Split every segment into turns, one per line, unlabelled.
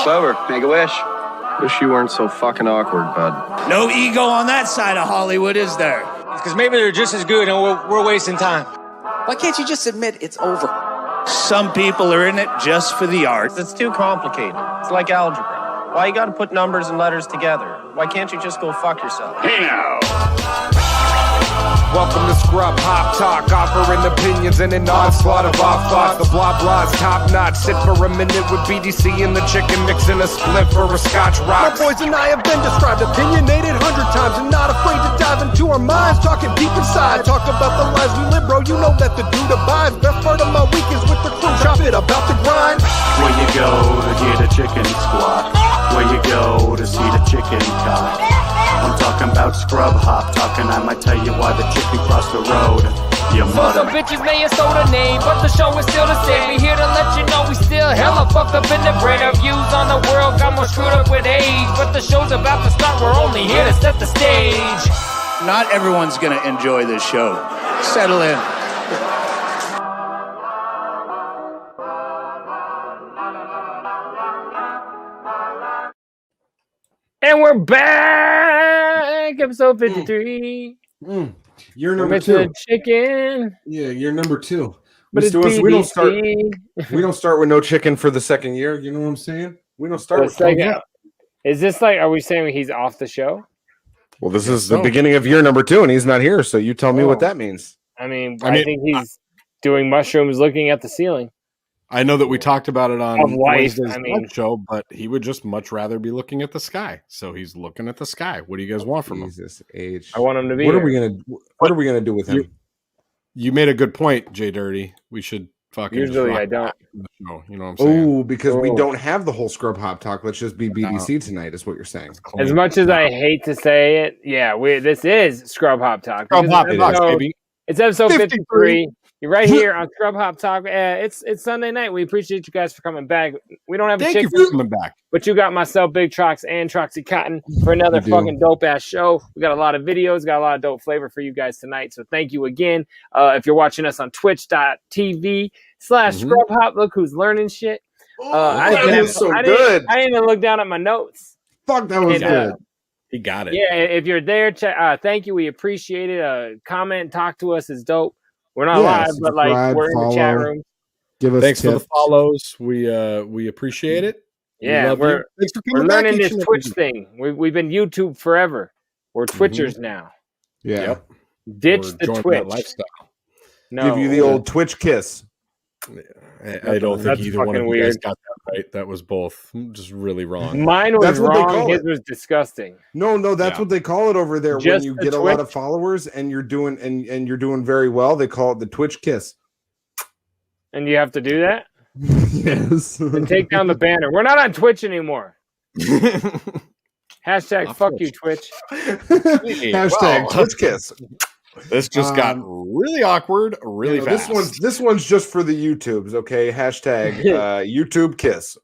over. Make a wish.
Wish you weren't so fucking awkward, bud.
No ego on that side of Hollywood, is there?
Because maybe they're just as good and we're wasting time.
Why can't you just admit it's over?
Some people are in it just for the art.
It's too complicated. It's like algebra. Why you gotta put numbers and letters together? Why can't you just go fuck yourself?
Hey now.
Welcome to Scrub Hop Talk, offering opinions and an onslaught of off thoughts. The blah blah's top notch. Sit for a minute with BDC and the chicken, mixing a split for a Scotch Rocks.
My boys and I have been described, opinionated 100 times, and not afraid to dive into our minds, talking deep inside. Talk about the lives we live, bro. You know that the dude abides. Best part of my week is with the crew. Chop it about the grind.
Where you go to get a chicken squat? Where you go to see the chicken cock? I'm talking about Scrub Hop talking. I might tell you why the chicken crossed the road. Your mother.
Some bitches may have sold a name, but the show is still the same. We here to let you know we still hella fucked up in the brain. Our views on the world got more screwed up with age, but the show's about to start. We're only here to set the stage.
Not everyone's gonna enjoy this show. Settle in.
And we're back, episode 53.
You're number two.
Chicken.
Yeah, you're number two.
But it's
we don't start.
BBC.
We don't start with no chicken for the second year. You know what I'm saying? We don't start with
second. Is this like? Are we saying he's off the show?
Well, this is the beginning of year number 2, and he's not here. So you tell me what that means.
I mean, I think he's doing mushrooms, looking at the ceiling.
I know that we talked about it on Wednesday's show, but he would just much rather be looking at the sky. So he's looking at the sky. What do you guys want from him?
Age.
I want him to be.
What are we gonna do with him?
You made a good point, JDirty. We should fucking.
Usually I don't.
You know what I'm saying?
Oh, because we don't have the whole Scrub Hop Talk. Let's just be BBC tonight, is what you're saying.
As much as I hate to say it, yeah, this is Scrub Hop Talk.
Scrub Hop Talk, baby.
It's episode 53. You're right here on Scrub Hop Talk. It's Sunday night. We appreciate you guys for coming back. We don't have a chicken.
Thank you for coming back.
But you got myself, Big Trox, and Troxy Cotton for another fucking dope-ass show. We got a lot of videos, got a lot of dope flavor for you guys tonight. So thank you again. If you're watching us on twitch.tv/Scrub Hop, look who's learning shit. I didn't even look down at my notes.
Fuck, that was good.
He got it.
Yeah, if you're there, thank you. We appreciate it. Comment and talk to us is dope. We're not live, but we're in the chat room.
Thanks for the follows. We appreciate it.
Yeah, we're learning this Twitch thing. We've been YouTube forever. We're Twitchers now.
Yeah.
Yep.
Ditch the Twitch
lifestyle.
No,
give you the old Twitch kiss.
I don't think either one of you guys got that right. That was both just really wrong.
Mine was wrong. His was disgusting.
No, that's what they call it over there. When you get a lot of followers and you're doing and you're doing very well, they call it the Twitch kiss.
And you have to do that?
Yes.
And take down the banner. We're not on Twitch anymore. Hashtag fuck you, Twitch.
Hashtag Twitch kiss.
This just got really awkward, really fast.
This one's just for the YouTubes, okay? Hashtag YouTube kiss.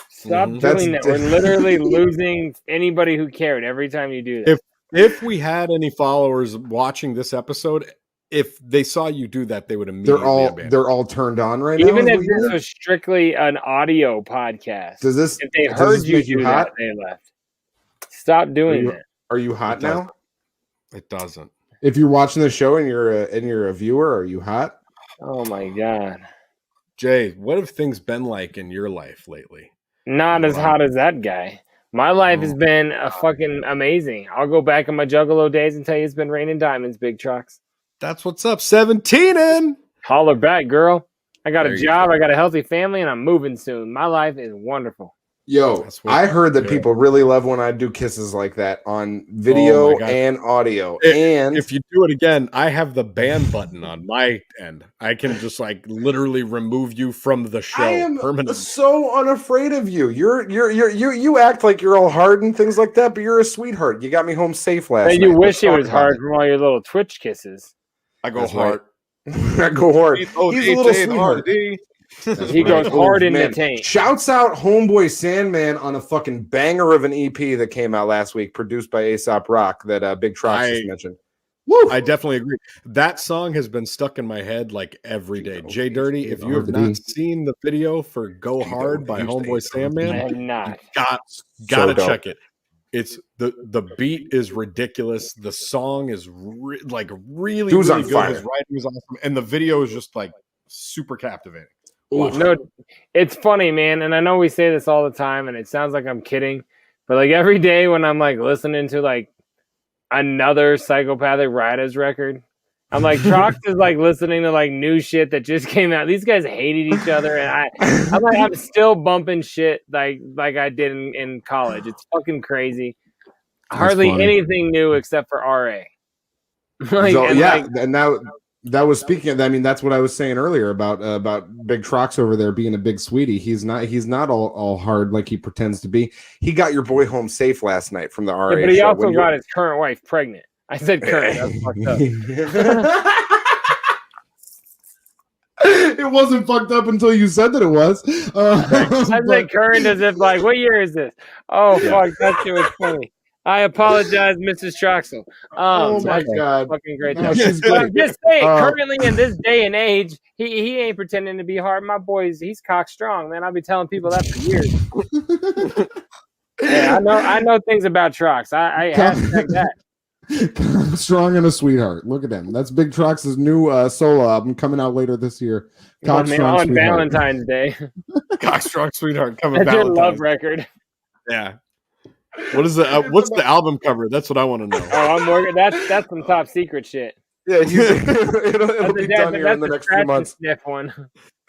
Stop doing that. We're literally losing anybody who cared every time you do that.
If we had any followers watching this episode, if they saw you do that, they would immediately
they're all turned on right
Even
now.
Even if this was strictly an audio podcast, if they heard you do that, they left. Stop doing that.
Are you hot now?
It doesn't.
If you're watching the show and you're a viewer, are you hot?
Oh my god,
Jay, what have things been like in your life lately?
Not as hot as that guy. My life has been fucking amazing. I'll go back in my Juggalo days and tell you it's been raining diamonds, Big Trox.
That's what's up, 17ing.
Holler back, girl. I got a job, I got a healthy family, and I'm moving soon. My life is wonderful.
Yo, I heard that people really love when I do kisses like that on video and audio. And
if you do it again, I have the ban button on my end. I can just literally remove you from the show permanently.
So unafraid of you. You act like you're all hard and things like that, but you're a sweetheart. You got me home safe last night.
You wish it was hard from all your little Twitch kisses.
I go hard.
I go hard. He's a little sweetheart.
He goes hard in the tank.
Shouts out Homeboy Sandman on a fucking banger of an EP that came out last week, produced by Aesop Rock that Big Trox just mentioned.
I definitely agree. That song has been stuck in my head like every day. JDirty, if you have not seen the video for "Go Hard" by Homeboy Sandman,
I have not.
Gotta check it. It's the beat is ridiculous. The song is really really good. His writing is awesome, and the video is just like super captivating.
No, it's funny, man. And I know we say this all the time, and it sounds like I'm kidding, but like every day when I'm like listening to like another Psychopathic Riders record, I'm like, Trox is like listening to like new shit that just came out. These guys hated each other, and I'm still bumping shit like I did in college. It's fucking crazy. Hardly anything new except for RA.
And now that was speaking of. I mean, that's what I was saying earlier about Big Trox over there being a big sweetie. He's not all hard like he pretends to be. He got your boy home safe last night from the RA.
Yeah, but he also got his current wife pregnant. I said current. That's fucked up.
It wasn't fucked up until you said that it was.
I said current as if like, what year is this? Oh, fuck, that shit was funny. I apologize, Mrs. Troxel.
Oh my God,
fucking great job. I'm just saying, currently in this day and age, he ain't pretending to be hard. My boy's he's cock strong, man. I'll be telling people that for years. Yeah, I know things about Trox. I hashtag that.
Strong and a sweetheart. Look at him. That's Big Trox's new solo album coming out later this year.
Cock Strong on Valentine's Day.
Cock Strong Sweetheart coming.
That's your love record.
Yeah. What's the album cover? That's what I want to know.
Oh, I'm working. That's some top secret shit.
Yeah, it'll be done here in the next few months.
Sniff one.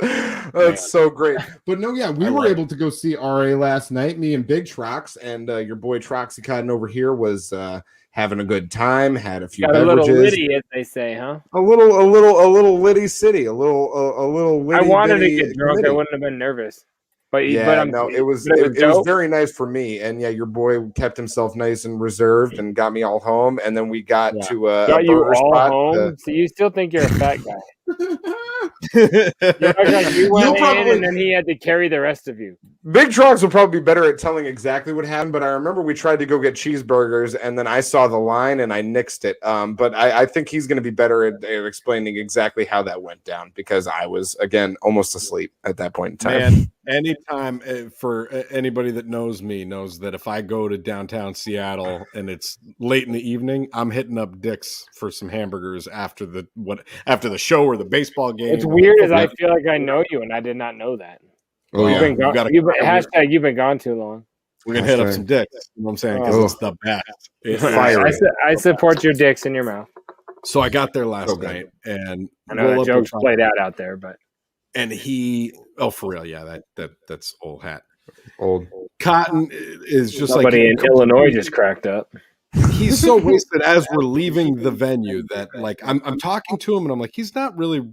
That's so great. But no, yeah, we were able to go see RA last night. Me and Big Trox, and your boy Troxy Cotton over here was having a good time. Had a few beverages.
A little litty, as they say, huh?
A little litty city. A little. Litty,
I wanted to get drunk. Litty. I wouldn't have been nervous. But
it was very nice for me, and yeah, your boy kept himself nice and reserved and got me all home, and then we got to
got you all spot, home. So you still think you're a fat guy? You went in, and then he had to carry the rest of you.
Big Trox will probably be better at telling exactly what happened, but I remember we tried to go get cheeseburgers, and then I saw the line and I nixed it. But I think he's going to be better at explaining exactly how that went down because I was again almost asleep at that point in time.
Man, anytime for anybody that knows me knows that if I go to downtown Seattle and it's late in the evening, I'm hitting up Dick's for some hamburgers after the show or the baseball game.
It's weird as I feel like I know you and I did not know that.
Oh,
you've been hashtag you've been gone too long.
We're gonna hit up some dicks. You know what I'm saying? Because it's the best.
I support your dicks in your mouth.
So I got there last night, and
I know the joke's played out there, but
for real, yeah, that's old hat.
Old
Cotton is just
somebody in Illinois just cracked up.
He's so wasted as we're leaving the venue that like I'm talking to him and I'm like, he's not really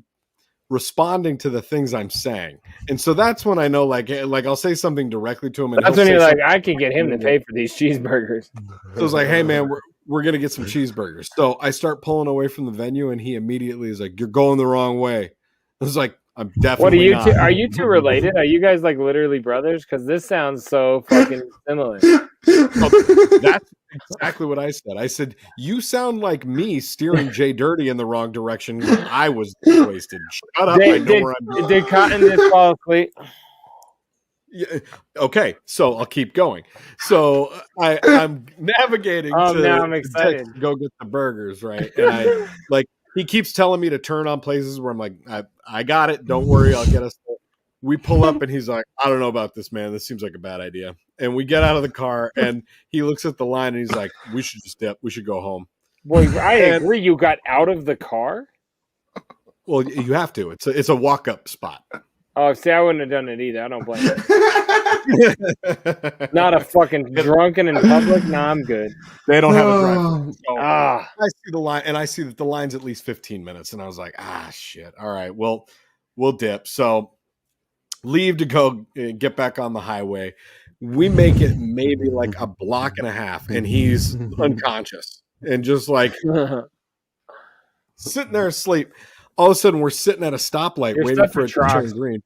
responding to the things I'm saying. And so that's when I know like I'll say something directly to him and
that's when you're like, I can get him to pay for these cheeseburgers.
So I was like, hey man, we're gonna get some cheeseburgers. So I start pulling away from the venue and he immediately is like, you're going the wrong way. I was like, I'm definitely
what are you two related? Are you guys like literally brothers? Because this sounds so fucking similar.
That's exactly what I said. I said, you sound like me steering JDirty in the wrong direction when I was wasted. Shut up. I know where I'm going.
Did Cotton just fall asleep?
Yeah, okay, so I'll keep going. So I'm navigating
now I'm excited
to go get the burgers, right? And he keeps telling me to turn on places where I'm like, I got it. Don't worry. I'll get us there. We pull up and he's like, I don't know about this, man. This seems like a bad idea. And we get out of the car and he looks at the line and he's like, we should just dip. We should go home.
Boy, I agree. You got out of the car?
Well, you have to. It's a walk-up spot.
Oh, see, I wouldn't have done it either. I don't blame you. Not a fucking drunken in public. Nah, I'm good.
They don't have a drive. So I see the line, and I see that the line's at least 15 minutes, and I was like, shit. All right, well, we'll dip. So leave to go get back on the highway. We make it maybe like a block and a half, and he's unconscious and just like sitting there asleep. All of a sudden, we're sitting at a stoplight waiting for it to turn green.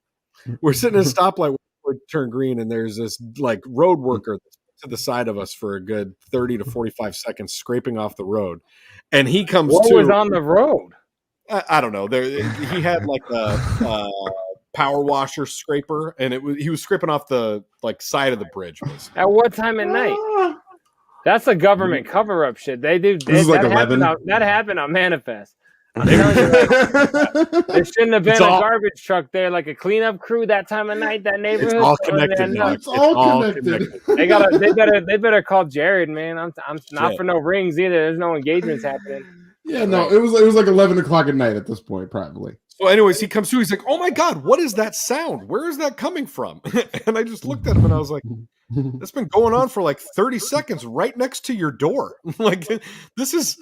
We're sitting at a stoplight waiting for it to turn green, and there's this like road worker that's to the side of us for a good 30 to 45 seconds, scraping off the road. And he comes
What
to.
was on the road?
I don't know. He had like a power washer scraper, and he was scraping off the side of the bridge.
At what time at night? That's a government cover-up shit. They do.
This is like 11.
That happened on Manifest. I'm telling you, there shouldn't have been a garbage truck there, like a cleanup crew that time of night. That neighborhood.
It's all connected.
It's all connected.
They better call Jared, man. I'm not for no rings either. There's no engagements happening.
Yeah, no, it was like 11 o'clock at night at this point, probably.
So, anyways, he comes through. He's like, "Oh my god, what is that sound? Where is that coming from?" And I just looked at him and I was like, "That's been going on for like 30 seconds, right next to your door. Like, this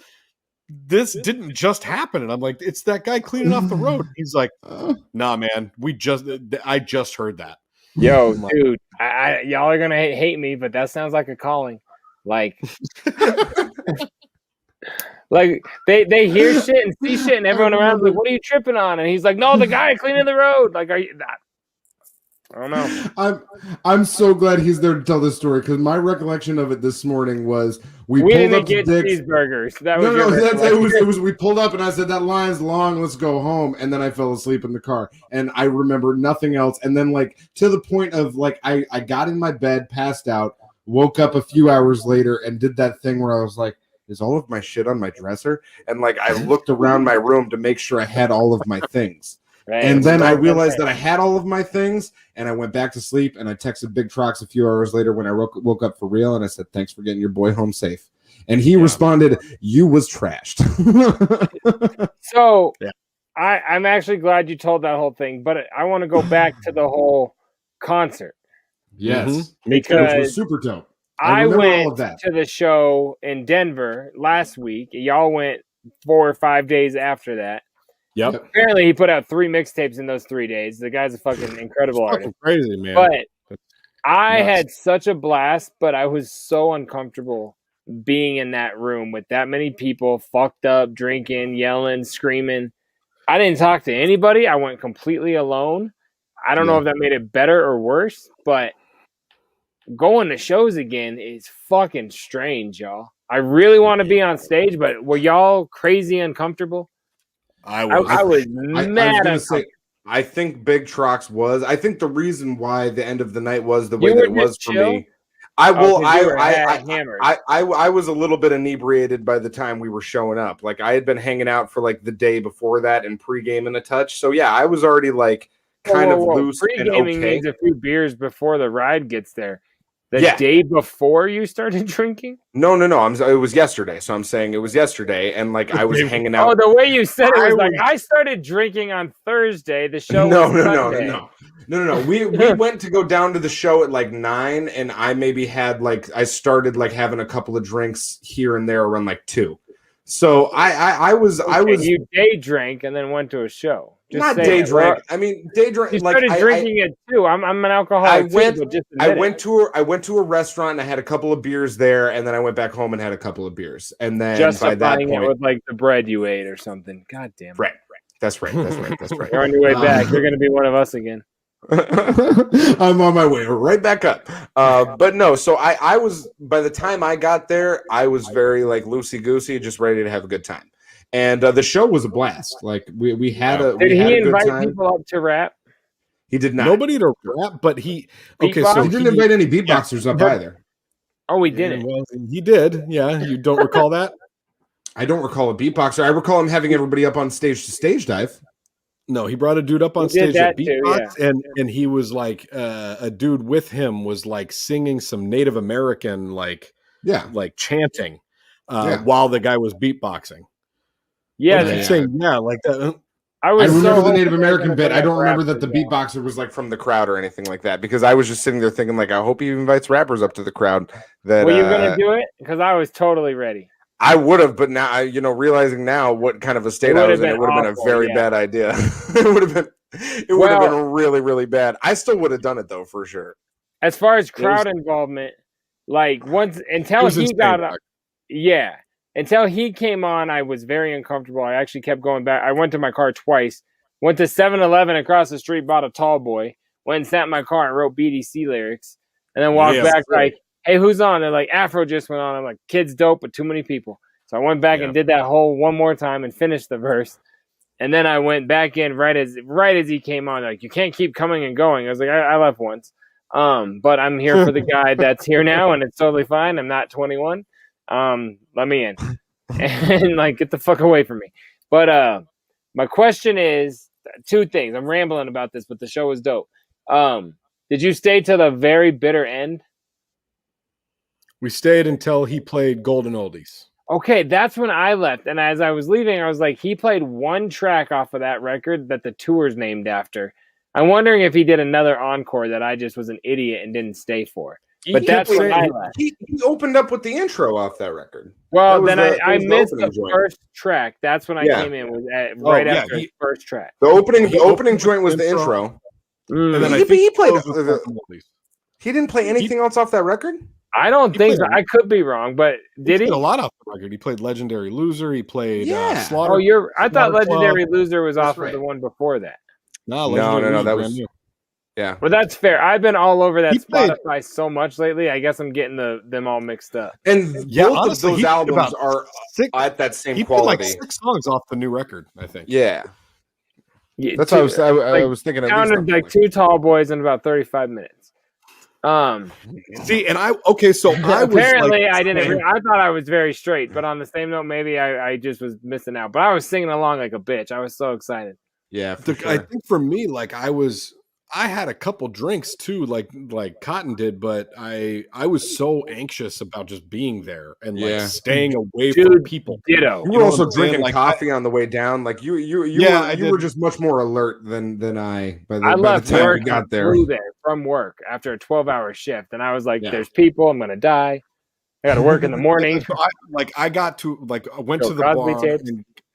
didn't just happen." And I'm like, "It's that guy cleaning off the road." He's like, "Nah, man, I just heard that."
Yo, dude, y'all are gonna hate me, but that sounds like a calling. Like. Like they hear shit and see shit, and everyone around is like, "What are you tripping on?" And he's like, "No, the guy cleaning the road." Like, are you? I don't know.
I'm so glad he's there to tell this story because my recollection of it this morning was we pulled
didn't
up
get
to Dick's.
Cheeseburgers. That
was it was we pulled up and I said that line's long. Let's go home, and then I fell asleep in the car, and I remember nothing else. And then to the point of I got in my bed, passed out, woke up a few hours later, and did that thing where I was like, is all of my shit on my dresser? And I looked around my room to make sure I had all of my things. Right. And then I realized that I had all of my things, and I went back to sleep, and I texted Big Trox a few hours later when I woke up for real, and I said, "Thanks for getting your boy home safe." And he responded, "You was trashed."
So I'm actually glad you told that whole thing, but I want to go back to the whole concert.
Yes. Because it was super dope.
I went to the show in Denver last week. Y'all went 4 or 5 days after that.
Yep.
Apparently, he put out 3 mixtapes in those 3 days. The guy's a fucking incredible artist.
Crazy, man.
But I had such a blast, but I was so uncomfortable being in that room with that many people fucked up, drinking, yelling, screaming. I didn't talk to anybody. I went completely alone. I don't know if that made it better or worse, but going to shows again is fucking strange, y'all. I really want to be on stage, but were y'all crazy uncomfortable? I was mad.
I think Big Trox was. I think the reason why the end of the night was the way that it was for me. I was a little bit inebriated by the time we were showing up. I had been hanging out for the day before that and pre-gaming a touch. So yeah, I was already kind of loose.
Pre-gaming means a few beers before the ride gets there. The day before you started drinking?
No. It was yesterday. So I'm saying it was yesterday, and I was hanging out.
Oh, the way you said it was I started drinking on Thursday. The show was Sunday.
No. We went to go down to the show at 9, and I maybe had I started having a couple of drinks here and there around 2. So I was
you day drank and then went to a show.
Just not day drink. I mean, day drink.
You started drinking it too. I'm an alcoholic.
I went to a restaurant and I had a couple of beers there, and then I went back home and had a couple of beers, and then
justifying
by that point,
it with the bread you ate or something. God damn it.
Right. That's right.
You're on your way back. You're going to be one of us again.
I'm on my way right back up. But no, so I was, by the time I got there, I was very loosey-goosey, just ready to have a good time. And the show was a blast. We had a
Did he invite
good time.
people up to rap?
He did not.
Nobody to rap, but he
he didn't invite any beatboxers up either.
Oh, he didn't.
Well, he did. Yeah, you don't recall that?
I don't recall a beatboxer. I recall him having everybody up on stage to stage dive.
No, he brought a dude up on stage at beatbox, and he was a dude with him was singing some Native American chanting while the guy was beatboxing.
Yeah,
like that.
I remember the Native American bit. I don't remember that the beatboxer was from the crowd or anything like that, because I was just sitting there thinking I hope he invites rappers up to the crowd. That
were you gonna do it? Because I was totally ready.
I would have, but now realizing now what kind of a state I was in, it would have been a very bad idea. It would have been really, really bad. I still would have done it though, for sure.
As far as crowd involvement, until he came on, I was very uncomfortable. I actually kept going back. I went to my car twice. Went to 7-Eleven across the street, bought a tall boy. Went and sat in my car and wrote BDC lyrics, and then walked back hey, who's on? They're like, Afro just went on. I'm like, kid's dope, but too many people. So I went back and did that whole one more time and finished the verse. And then I went back in right as he came on. Like, you can't keep coming and going. I was like, I left once. But I'm here for the guy that's here now, and it's totally fine. I'm not 21. Let me in. And like, get the fuck away from me. But my question is two things. I'm rambling about this, but the show was dope. Did you stay to the very bitter end?
We stayed until he played Golden Oldies.
Okay, that's when I left. And as I was leaving, I was like, he played one track off of that record that the tour's named after. I'm wondering if he did another encore that I just was an idiot and didn't stay for. But that's when I left.
He opened up with the intro off that record.
Well, then I missed the first track. That's when I came in, was after his first track.
The opening joint was the intro.
And then
he played. He didn't play anything else off that record?
I don't think so. I could be wrong, but did he?
Played a lot off the record. He played Legendary Loser. He played Slaughter.
Oh, I thought Legendary Loser was off of the one before that.
No,
that was new. Yeah.
Well, that's fair. I've been all over that Spotify so much lately. I guess I'm getting them all mixed up.
And both of those albums are at that same quality.
He played like 6 songs off the new record, I think.
Yeah. That's what I was thinking.
Counted like 2 tall boys in about 35 minutes.
See, and I apparently
I didn't. I thought I was very straight, but on the same note, maybe I just was missing out. But I was singing along like a bitch. I was so excited.
Yeah,
I think for me, like I had a couple drinks too, like Cotton did, but I was so anxious about just being there and like staying away from people.
Ditto.
You were also drinking coffee on the way down. Like you were just much more alert than I. By the time
work
we got there.
From work after a 12-hour shift, and I was like, "There's people. I'm gonna die. I got to work in the morning."
I went to the bar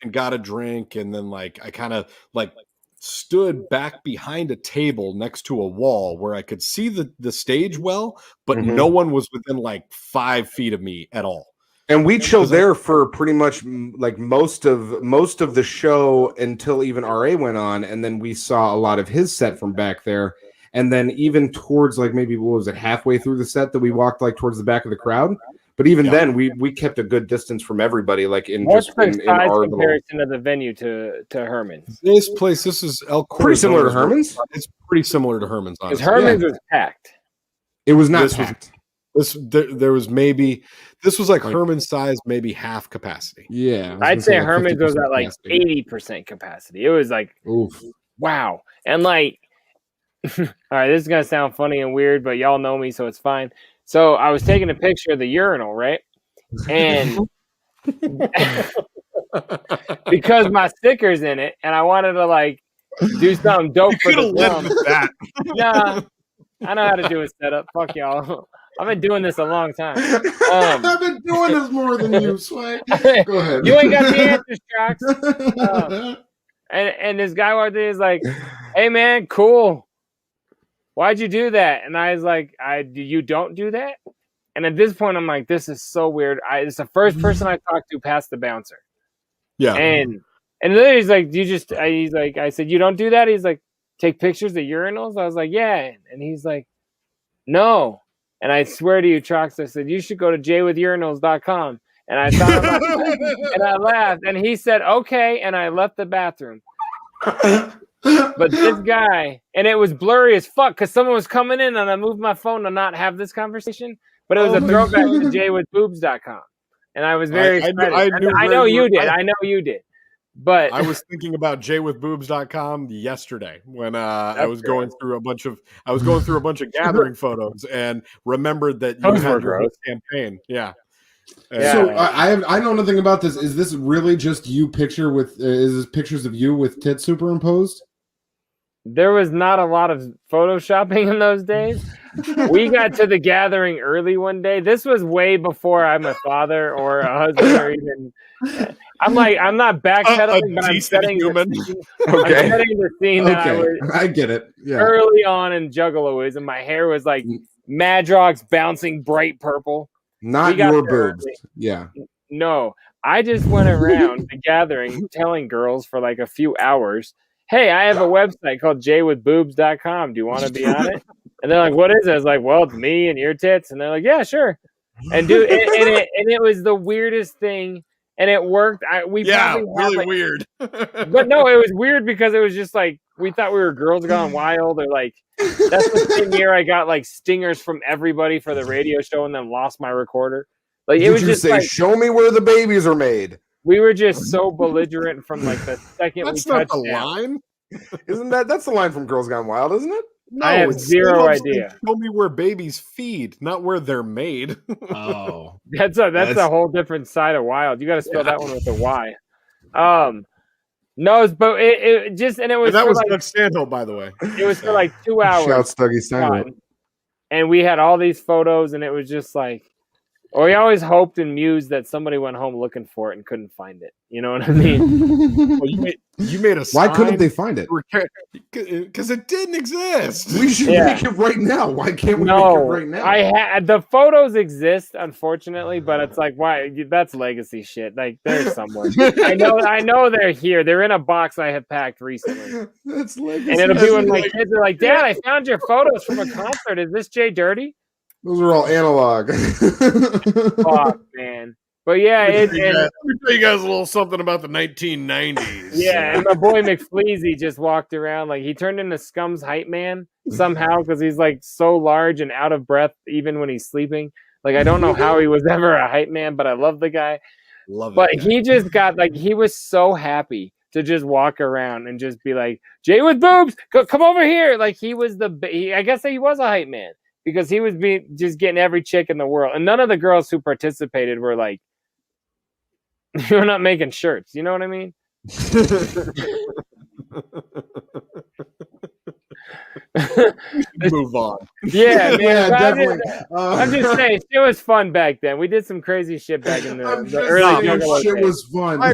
and got a drink, and then like I kind of like stood back behind a table next to a wall where I could see the stage well, but no one was within like 5 feet of me at all.
And we chilled there for pretty much like most of the show until even RA went on, and then we saw a lot of his set from back there. And then even towards like maybe halfway through the set that we walked like towards the back of the crowd. But even then, we kept a good distance from everybody. Like in
what's
just
the
in our
comparison of the venue to Herman's?
This is El Corazon.
Pretty similar to Herman's.
It's pretty similar to Herman's.
Because Herman's was packed.
It was not packed.
There was maybe this was like Herman's size, maybe half capacity.
Yeah,
I'd say Herman's was at like 80% capacity. It was like, wow, and like. All right, this is going to sound funny and weird, but y'all know me, so it's fine. So I was taking a picture of the urinal, right? And because my sticker's in it, and I wanted to, like, do something dope for the film. Nah, I know how to do a setup. Fuck y'all. I've been doing this a long time.
I've been doing this more than you, Sway. Go ahead.
You ain't got the answers, Trox. And this guy walked in, is like, hey, man, cool. Why'd you do that? And I was like, you don't do that? And at this point, I'm like, this is so weird. It's the first person I talked to past the bouncer.
Yeah.
And then he's like, I said, you don't do that? He's like, take pictures of urinals? I was like, yeah. And he's like, no. And I swear to you, Trox, I said, you should go to jaywithurinals.com. And I thought about that, and I laughed. And he said, okay. And I left the bathroom. But this guy, and it was blurry as fuck because someone was coming in and I moved my phone to not have this conversation. But it was a throwback to jaywithboobs.com. And I was very excited. I know you did. But
I was thinking about jaywithboobs.com yesterday when I was going through a bunch of gathering photos and remembered that you had your campaign. Yeah.
So I know nothing about this. Is this really just you is this pictures of you with tits superimposed?
There was not a lot of photoshopping in those days. We got to the gathering early one day. This was way before I'm a father or a husband or even. I'm not backpedaling, but I'm setting the scene that
I get it. Yeah.
Early on in Juggalo-ism, and my hair was like Madrox bouncing bright purple.
Not your boobs. Yeah.
No, I just went around the gathering telling girls for like a few hours, hey, I have a website called jaywithboobs.com. Do you want to be on it? And they're like, what is it? I was like, well, it's me and your tits. And they're like, yeah, sure. And dude, it was the weirdest thing. And it worked. Really
weird.
But no, it was weird because it was just like, we thought we were Girls Gone Wild, or like, that's the same year I got like stingers from everybody for the radio show and then lost my recorder. Like, it was just
say,
like,
show me where the babies are made.
We were just so belligerent from like the second
that's
we touched
not the line.
Isn't that's the line from Girls Gone Wild, isn't it?
No,
I have zero idea.
Show me where babies feed, not where they're made.
Oh,
that's a whole different side of Wild. You got to spell that one with a Y. No, but it just, and it was,
and that was
like,
Doug Stanhope, by the way.
It was for like 2 hours.
Shouts Dougie Stanhope.
And we had all these photos, and it was just like, or we always hoped and mused that somebody went home looking for it and couldn't find it. You know what I mean?
Well, you made a sign.
Why couldn't they find it?
Because it didn't exist.
We should make it right now. Why can't we make it right now?
The photos exist, unfortunately, but it's like, why? That's legacy shit. Like, they're somewhere. I know they're here. They're in a box I have packed recently.
That's legacy.
And it'll be when my kids are like, Dad, I found your photos from a concert. Is this JDirty?
Those are all analog.
Fuck, man. But yeah,
let me tell you guys a little something about the 1990s.
Yeah, and my boy McFleazy just walked around like he turned into Scum's hype man somehow because he's like so large and out of breath even when he's sleeping. Like, I don't know how he was ever a hype man, but I love the guy. He just got like, he was so happy to just walk around and just be like, Jay with boobs, come over here. Like, he was I guess he was a hype man. Because he was just getting every chick in the world. And none of the girls who participated were like, you're not making shirts. You know what I mean?
Move on.
Yeah, man,
yeah, definitely.
I'm just saying, it was fun back then. We did some crazy shit back in the early
Juggalo shit
days.
was fun.
My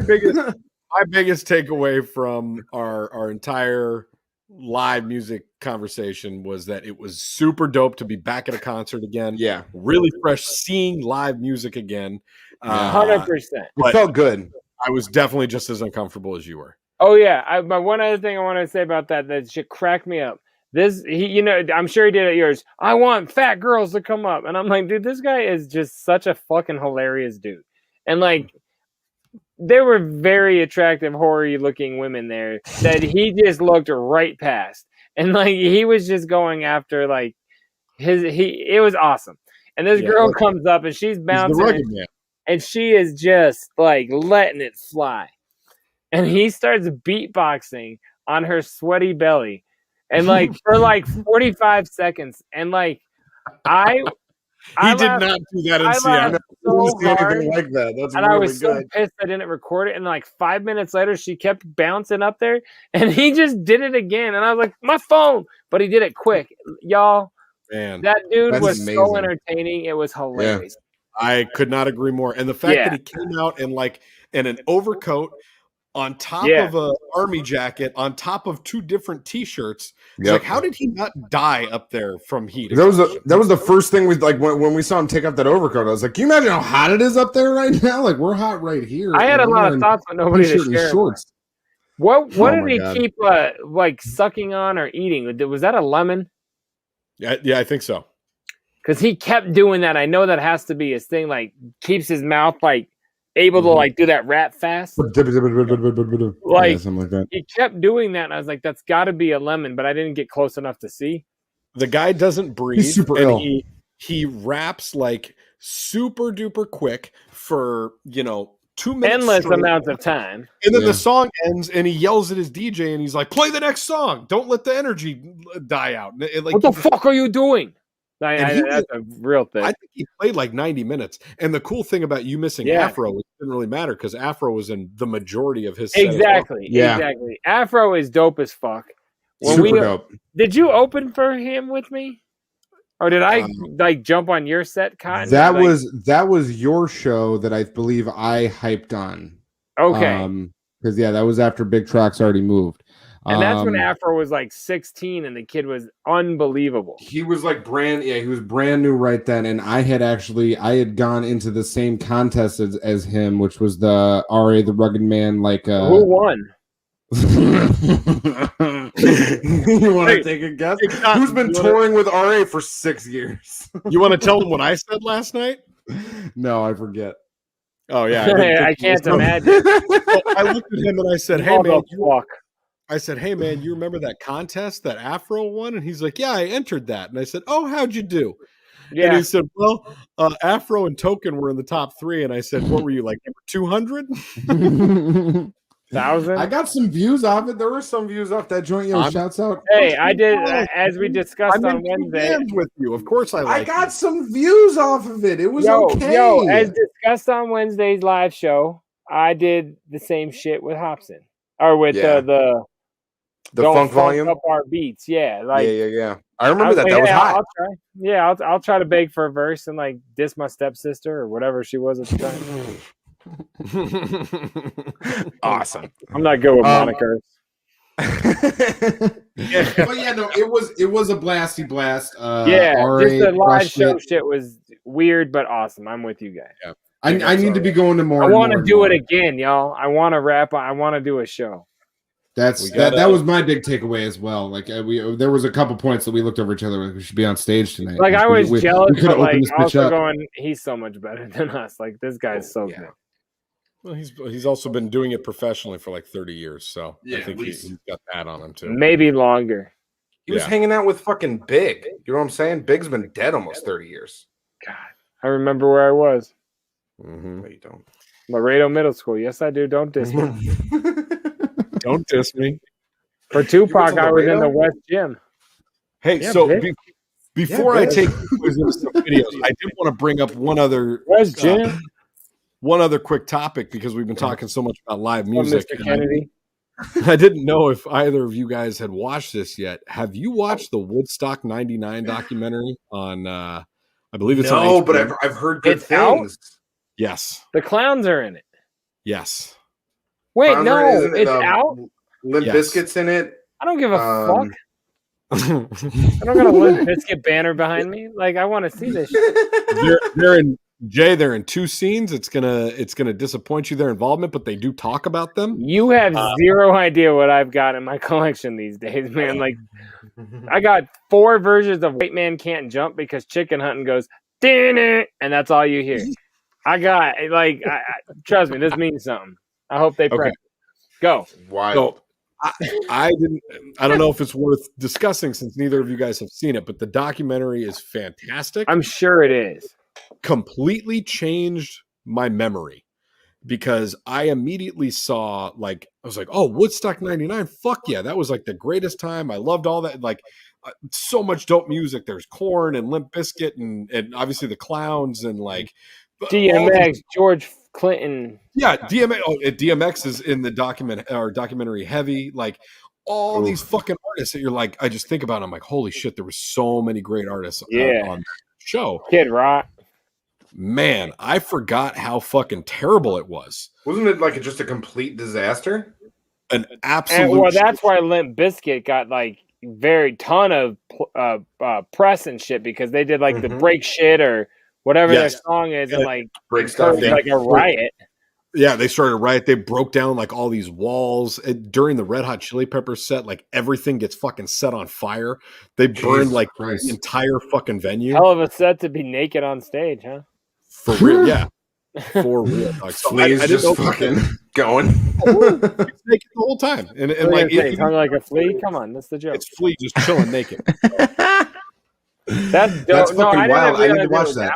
biggest takeaway from our entire live music conversation was that it was super dope to be back at a concert again.
Yeah,
really fresh seeing live music again.
100%.
It felt good.
I was definitely just as uncomfortable as you were.
Oh yeah, my one other thing I want to say about that shit cracked me up. I'm sure he did it yours. I want fat girls to come up, and I'm like, dude, this guy is just such a fucking hilarious dude, and like, there were very attractive, hoary looking women there that he just looked right past. And like, he was just going after like it was awesome. And this girl comes up and she's bouncing and she is just like letting it fly. And he starts beatboxing on her sweaty belly. And like for like 45 seconds. And like,
he did not do that in Seattle.
So hard,
like that. That's
and
really
I was so
good.
pissed I didn't record it. And like 5 minutes later, she kept bouncing up there, and he just did it again. And I was like, my phone! But he did it quick, y'all.
Man,
that dude was
amazing.
So entertaining. It was hilarious.
Yeah. I could not agree more. And the fact that he came out in an overcoat, on top of an army jacket, on top of 2 different T-shirts. Like, how did he not die up there from heat?
That was the first thing we like when we saw him take off that overcoat. I was like, can you imagine how hot it is up there right now? Like, we're hot right here.
I had a lot of thoughts, but nobody to share.
Shorts.
What did he keep like sucking on or eating? Was that a lemon?
Yeah, I think so.
Because he kept doing that. I know that has to be his thing. Like, keeps his mouth like able to like do that rap fast, like
something like that.
He kept doing that, and I was like, "That's got to be a lemon," but I didn't get close enough to see.
The guy doesn't breathe.
He's super ill.
He raps like super duper quick for 2 minutes,
endless
straight.
amounts of time,
and then the song ends, and he yells at his DJ, and he's like, "Play the next song! Don't let the energy die out."
What the fuck are you doing? That's a real thing.
I think he played like 90 minutes. And the cool thing about you missing Afro, it didn't really matter because Afro was in the majority of his set.
Exactly. Afro is dope as fuck.
Super dope.
Did you open for him with me? Or did I like jump on your set, Cotton?
That was your show that I believe I hyped on.
Okay.
Because that was after Big Trox already moved.
And that's when Afro was like 16 and the kid was unbelievable.
He was like he was brand new right then. And I had gone into the same contest as him, which was the RA, the Rugged Man. Like,
who won?
You want to take a guess? Who's been touring with RA for 6 years?
You want to tell them what I said last night?
No, I forget.
Oh yeah,
I can't imagine.
Well, I looked at him and I said, "Hey man,
walk."
I said, "Hey man, you remember that contest, that Afro one?" And he's like, "Yeah, I entered that." And I said, "Oh, how'd you do?"
Yeah.
And he said, "Well, Afro and Token were in the top 3." And I said, "What were you, like, number 200?"
1,000.
I got some views off it. There were some views off that joint. Shouts out.
Hey, I did as we discussed on Wednesday.
With you, of course, I
got some views off of it. It was okay.
Yo, as discussed on Wednesday's live show, I did the same shit with Hobson or with the
funk volume
up our beats. Yeah, like
yeah. I remember that.
Like,
that was hot.
I'll try. Yeah, I'll try to beg for a verse and like diss my stepsister or whatever she was at the time.
Awesome.
I'm not good with monikers.
But yeah, no, it was a blasty blast.
Just the live show shit was weird but awesome. I'm with you guys.
Yeah. I need to be going to more.
I want to do it again, y'all. I want to rap. I want to do a show.
That was my big takeaway as well. Like there was a couple points that we looked over each other. Like we should be on stage tonight.
Like I was jealous, but like also
up.
going, he's so much better than us. Like this guy's so good.
Well, he's also been doing it professionally for like 30 years, so I think he's got that on him too.
Maybe longer.
He was hanging out with fucking Big. You know what I'm saying? Big's been dead almost 30 years.
God, I remember where I was.
No, you don't.
Laredo Middle School. Yes, I do. Don't diss me.
Don't diss me.
For Tupac, I was in the West Gym.
Hey, so before I take into some videos, I did want to bring up one other
West Gym.
One other quick topic because we've been talking so much about live music.
Mr. Kennedy.
I didn't know if either of you guys had watched this yet. Have you watched the Woodstock '99 documentary on? I believe it's on HBO.
But I've heard good things.
Out? Yes,
the clowns are in it.
Yes.
Wait, no, it's out.
Limp Bizkit's in it.
I don't give a fuck. I don't got a Limp Bizkit banner behind me. Like I want to see this shit.
They're in. Jay, they're in 2 scenes. It's gonna disappoint you, their involvement, but they do talk about them.
You have zero idea what I've got in my collection these days, man. Like I got 4 versions of White Man Can't Jump because Chicken Hunting goes, and that's all you hear. I got trust me, this means something. I hope they press. Go.
Why?
So, I don't know if it's worth discussing since neither of you guys have seen it, but the documentary is fantastic.
I'm sure it is.
Completely changed my memory because I immediately saw I was like, oh, Woodstock 99. Fuck yeah. That was like the greatest time. I loved all that. Like so much dope music. There's Korn and Limp Bizkit and obviously the Clowns and like
DMX, George Clinton.
Yeah. DMX is in the documentary heavy. Like all these fucking artists that you're like, I just think about, I'm like, holy shit. There were so many great artists on the show.
Kid Rock.
Man, I forgot how fucking terrible it was.
Wasn't it just a complete disaster?
An absolute.
Well, that's why Limp Bizkit got like very ton of press and shit because they did like the break shit or whatever their song is and like
break stuff
like a riot.
Yeah, they started a riot. They broke down like all these walls during the Red Hot Chili Peppers set. Like everything gets fucking set on fire. They burned like the entire fucking venue.
Hell of a set to be naked on stage, huh?
For real, yeah. For real. Like, so
Flea's just fucking going.
Naked the whole time. And like
hung like a flea? Come on, that's the joke.
It's Flea just chilling naked.
That's
fucking wild. I need to watch that.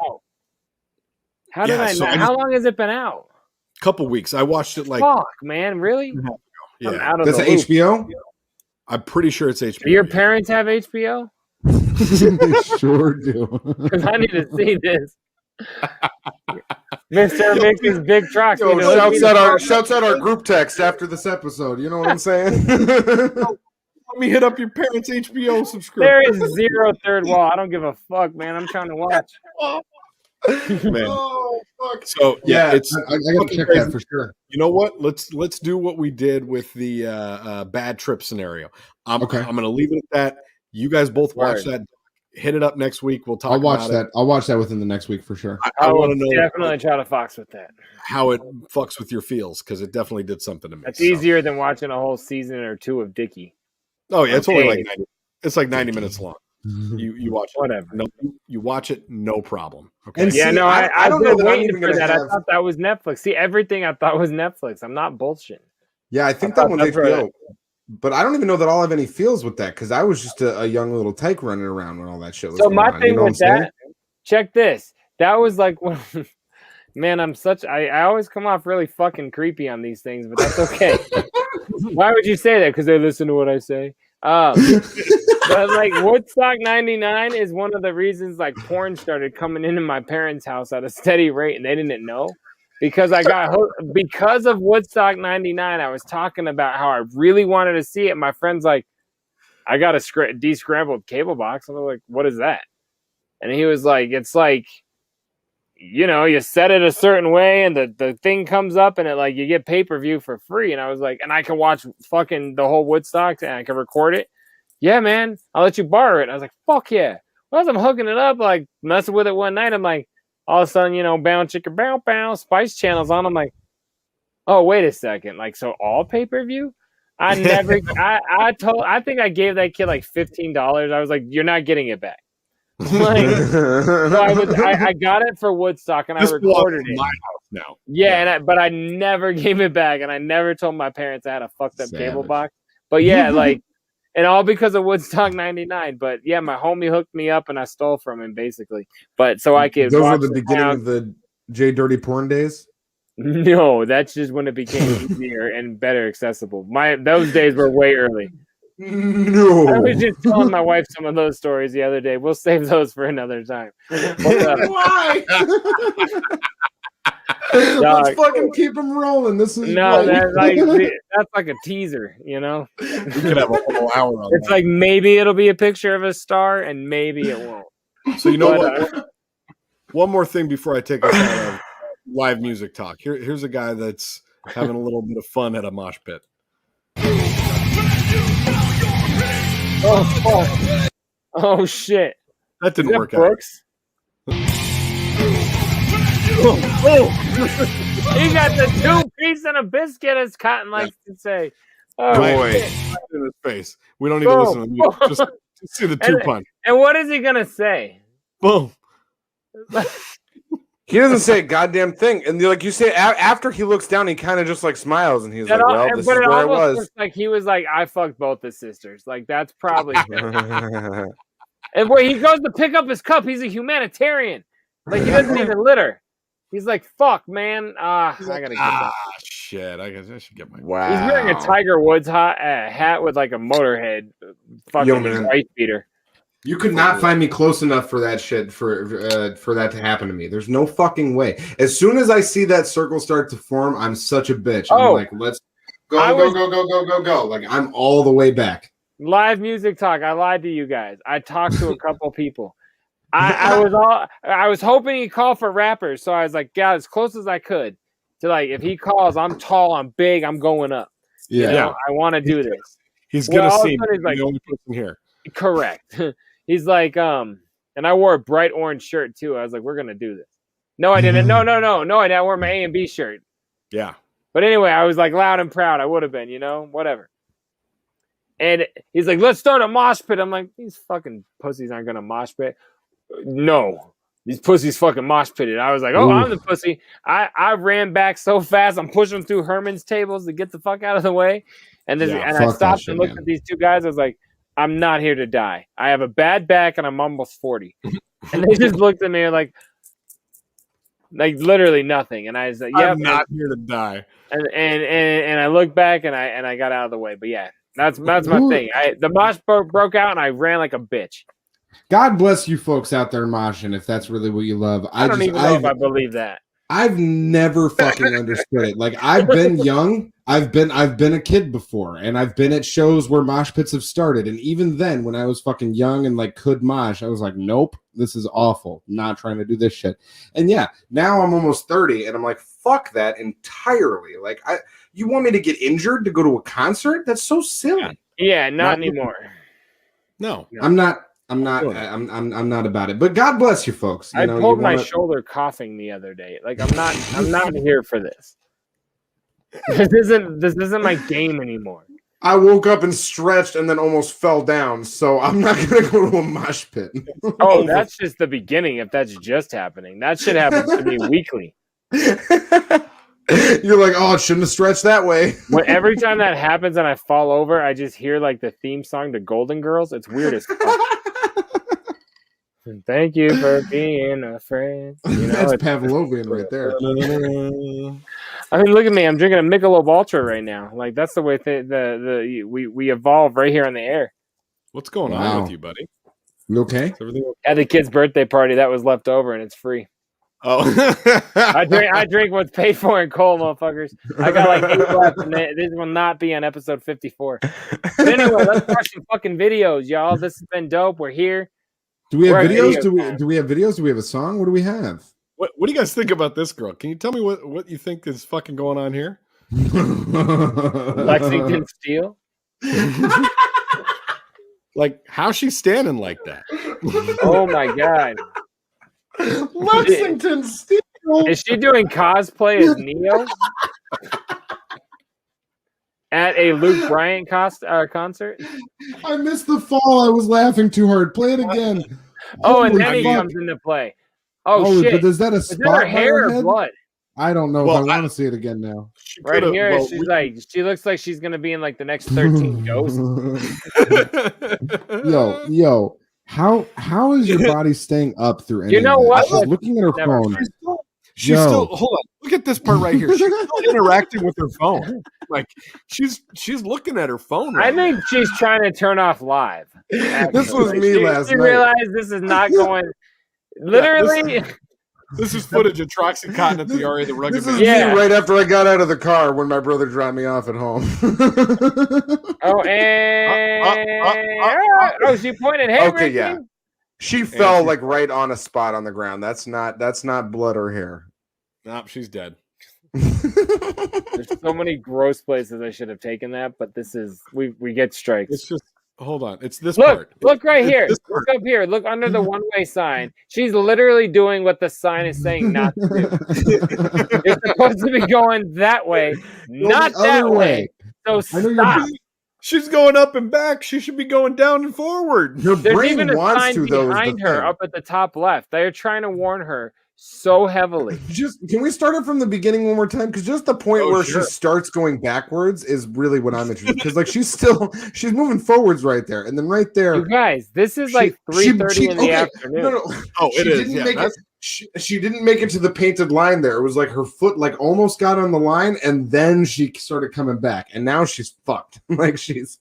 How did I know? How long has it been out?
Couple weeks. I watched it like
fuck, man, really?
Yeah.
I'm out of
that's HBO?
I'm pretty sure it's HBO.
Do your parents have HBO?
They sure do.
Because I need to see this. Mr. Mickey's Big Trox.
Shouts out our group text after this episode. You know what I'm saying?
Let me hit up your parents' HBO subscription.
There is zero third wall. I don't give a fuck, man. I'm trying to watch.
Man.
Oh, fuck.
So yeah,
I gotta check that for sure.
You know what? Let's do what we did with the bad trip scenario. I'm gonna leave it at that. You guys both watch that. hit it up next week. We'll talk.
I'll watch
about
that. I'll watch that within the next week for sure.
I
will
want to know
definitely try to fox with that.
how it fucks with your feels because it definitely did something to me.
It's easier than watching a whole season or two of Dickie.
Oh yeah, it's only like 90. It's like 90 minutes long. You watch it.
Whatever.
No, you watch it, no problem. Okay.
And
Yeah,
see,
no, I
don't
was
know that I'm
waiting
even
for
gonna
that.
have.
I thought that was Netflix. See, everything I thought was Netflix. I'm not bullshitting.
Yeah, I think
I
that
thought
one's
that's
HBO.
right.
But I don't even know that I'll have any feels with that because I was just a young little tyke running around when all that shit was
So
going
my
on.
thing
You know what
with
I'm saying?
that, check this. That was like, man, I always come off really fucking creepy on these things, but that's okay. Why would you say that? Because they listen to what I say. But like Woodstock 99 is one of the reasons like porn started coming into my parents' house at a steady rate and they didn't know. Because I got hooked because of Woodstock 99. I was talking about how I really wanted to see it. My friend's like, I got a de-scrambled cable box. And I'm like, what is that? And he was like, it's like, you know, you set it a certain way and the thing comes up and it like you get pay-per-view for free. And I was like, and I can watch fucking the whole Woodstock and I can record it. Yeah, man, I'll let you borrow it. And I was like, fuck yeah. Well, as I'm hooking it up, like messing with it one night, I'm like, all of a sudden, you know, bound chicken, bow, bow, Spice Channel's on. I'm like, oh, wait a second. Like, so all pay-per-view? I think I gave that kid like $15. I was like, you're not getting it back. Like, so I got it for Woodstock and I recorded it.
My house now.
Yeah, but I never gave it back and I never told my parents I had a fucked up cable box. But yeah, like, and all because of Woodstock 99. But yeah, my homie hooked me up and I stole from him basically. But so I could.
Those were the beginning of the JDirty porn days.
No, that's just when it became easier and better accessible. Those days were way early.
No,
I was just telling my wife some of those stories the other day. We'll save those for another time.
Why? Let's fucking keep them rolling. This is
that's like a teaser, you know.
We could have a whole hour on
It's like maybe it'll be a picture of a star, and maybe it won't.
So you know what? One more thing before I take us out of live music talk. Here's a guy that's having a little bit of fun at a mosh pit.
Oh shit!
That didn't work
Brooks?
out.
He got the 2-piece and a biscuit, as Cotton likes to say. Oh,
boy,
in his face. We don't need to listen to music. Just see the two punch.
And what is he gonna say?
Boom.
He doesn't say a goddamn thing, and like you say, after he looks down, he kind of just like smiles, and he's like, "Well, this is where I was."
Like he was like, "I fucked both the sisters." Like that's probably. And when he goes to pick up his cup, he's a humanitarian. Like he doesn't even litter. He's like, "Fuck, man! I gotta get that."
Shit! I guess I should get my.
Wow.
He's wearing a Tiger Woods hat with like a Motorhead fucking white beater.
You could not find me close enough for that shit for that to happen to me. There's no fucking way. As soon as I see that circle start to form, I'm such a bitch. I'm like, let's go. Like I'm all the way back.
Live music talk. I lied to you guys. I talked to a couple people. I was hoping he'd call for rappers, so I was like, got as close as I could to like if he calls, I'm tall, I'm big, I'm going up.
Yeah,
you know, I want to do this.
He's gonna see me.
He's like,
the only person here.
Correct. He's like, and I wore a bright orange shirt too. I was like, we're gonna do this. No, I didn't. No, I didn't. I wore my A and B shirt.
Yeah.
But anyway, I was like loud and proud. I would have been, you know, whatever. And he's like, let's start a mosh pit. I'm like, these fucking pussies aren't gonna mosh pit. No, these pussies fucking mosh pitted. I was like, oh, I'm the pussy. I ran back so fast. I'm pushing through Herman's tables to get the fuck out of the way. And I stopped and looked at these two guys. I was like, I'm not here to die. I have a bad back and I'm almost 40. And they just looked at me like literally nothing. And I was like, yeah,
I'm not here to die.
And I looked back and I got out of the way. But yeah, that's my thing. The mosh broke out and I ran like a bitch.
God bless you folks out there moshing if that's really what you love.
I don't even know if I believe that.
I've never fucking understood it. Like I've been young, I've been a kid before, and I've been at shows where mosh pits have started. And even then, when I was fucking young and like could mosh, I was like, nope, this is awful. Not trying to do this shit. And yeah, now I'm almost 30, and I'm like, fuck that entirely. Like you want me to get injured to go to a concert? That's so silly.
Yeah, not anymore.
No,
I'm not. I'm not. I'm not about it. But God bless you, folks.
I pulled my shoulder coughing the other day. Like I'm not here for this. This isn't my game anymore.
I woke up and stretched and then almost fell down. So I'm not gonna go to a mosh pit.
Oh, that's just the beginning. If that's just happening, that shit happens to me weekly.
You're like, oh, it shouldn't have stretched that way.
Every time that happens and I fall over, I just hear like the theme song to Golden Girls. It's weird as fuck. Thank you for being a friend. You know,
that's Pavlovian right there.
I mean, look at me. I'm drinking a Michelob Ultra right now. Like that's the way we evolve right here on the air.
What's going on with you, buddy?
You okay?
At the kid's birthday party that was left over and it's free.
Oh,
I drink what's paid for in coal, motherfuckers. I got like 8 left, and this will not be on episode 54. But anyway, let's watch some fucking videos, y'all. This has been dope. We're here.
Do we have videos? Do we have videos? Do we have a song? What do we have?
What do you guys think about this girl? Can you tell me what you think is fucking going on here?
Lexington Steel.
Like, how's she standing like that?
Oh my god.
Lexington Steel.
Is she doing cosplay as Neo at a Luke Bryant concert?
I missed the fall. I was laughing too hard. Play it again.
Oh, and then he comes into play. Oh shit!
But is that a spot?
Her hair or blood?
I don't know. If I want to see it again now.
Right here, she looks like she's gonna be in like the next 13 Ghosts.
Yo. How is your body staying up through any
You know
of that?
what?
She's looking at her phone.
She's still hold on. Look at this part right here. She's still interacting with her phone. Like she's looking at her phone.
I think she's trying to turn off live.
This was me last
she
night.
realized this is not going. Literally,
this is footage of Troxy Cotton at the RA the Rugged.
This is me right after I got out of the car when my brother dropped me off at home.
Oh, and oh, she pointed. Hey,
okay,
Ricky.
yeah. She fell like right on a spot on the ground. That's not blood or hair.
Nope, she's dead.
There's so many gross places I should have taken that, but this is we get strikes.
It's just hold on. It's this
look,
part.
Look right here. Look up here. Look under the one-way sign. She's literally doing what the sign is saying not to do. It's supposed to be going that way, not that way. So stop.
She's going up and back. She should be going down and forward.
Her
There's
brain
even a
wants
sign
to, though.
behind her up at the top left. They're trying to warn her so heavily.
Can we start it from the beginning one more time? Because just the point where she starts going backwards is really what I'm interested in. Because like she's moving forwards right there, and then right there.
You guys, this is like 3:30 in the afternoon.
No.
Oh, it is. Yeah,
she didn't make it to the painted line there. It was like her foot like almost got on the line, and then she started coming back, and now she's fucked. Like she's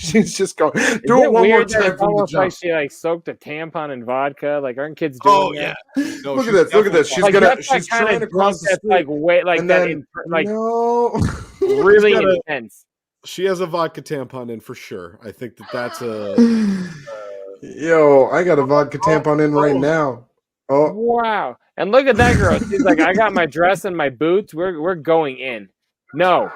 just going. Do it one more time from the jump.
Like she like soaked a tampon in vodka. Like aren't kids doing that?
No,
look at this. She's
like,
she's trying to cross the street.
Like wait, like that.
No.
Really intense.
She has a vodka tampon in for sure. I think that's a.
Yo, I got a vodka tampon in right now. Oh
wow! And look at that girl. She's like, I got my dress and my boots. We're going in. No,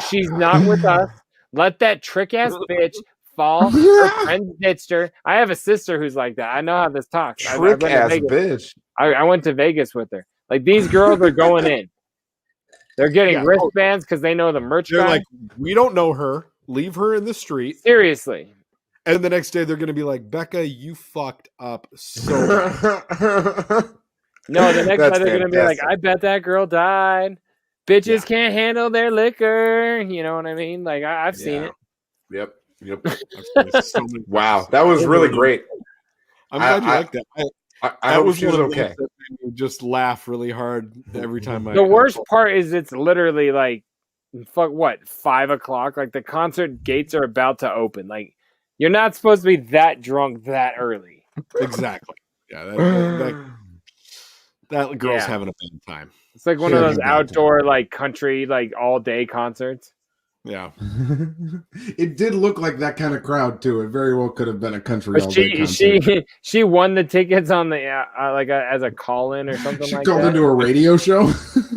she's not with us. Let that trick ass bitch fall. Her friend ditched her. I have a sister who's like that. I know how this talks.
Trick ass bitch.
I went to Vegas with her. Like these girls are going in. They're getting wristbands because they know the merch.
They're like, we don't know her. Leave her in the street.
Seriously.
And the next day they're going to be like, Becca, you fucked up so bad.
No, the next day they're going to be like, I bet that girl died. Bitches can't handle their liquor. You know what I mean? Like, I've seen it.
Yep. Wow. That was really great.
I'm glad you like that.
I hope she was okay.
You just laugh really hard every time.
The worst part is it's literally like, 5 o'clock? Like the concert gates are about to open. Like, you're not supposed to be that drunk that early.
Exactly. Yeah, that girl's having a bad time.
It's like one of those outdoor, like country, like all day concerts.
Yeah.
It did look like that kind of crowd too. It very well could have been a country
But
all day concert.
she won the tickets on the as a call-in or something
She
like
called
that.
into a radio show.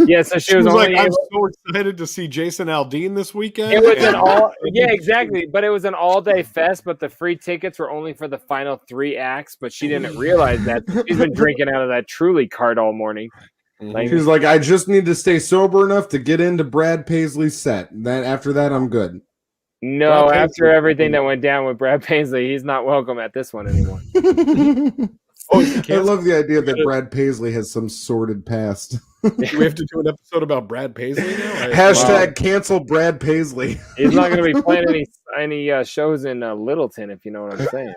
Yeah, so she was
like,
only
I'm so excited to see Jason Aldean this weekend.
It was exactly. But it was an all-day fest, but the free tickets were only for the final 3 acts, but she didn't realize that. She's been drinking out of that Truly cart all morning.
She's like, I just need to stay sober enough to get into Brad Paisley's set. Then after that, I'm good.
No,
Brad
after
Paisley.
Everything that went down with Brad Paisley, he's not welcome at this one anymore.
I love the idea that Brad Paisley has some sordid past.
Do we have to do an episode about Brad Paisley now?
Hashtag cancel Brad Paisley.
He's not going to be playing any shows in Littleton, if you know what I'm saying.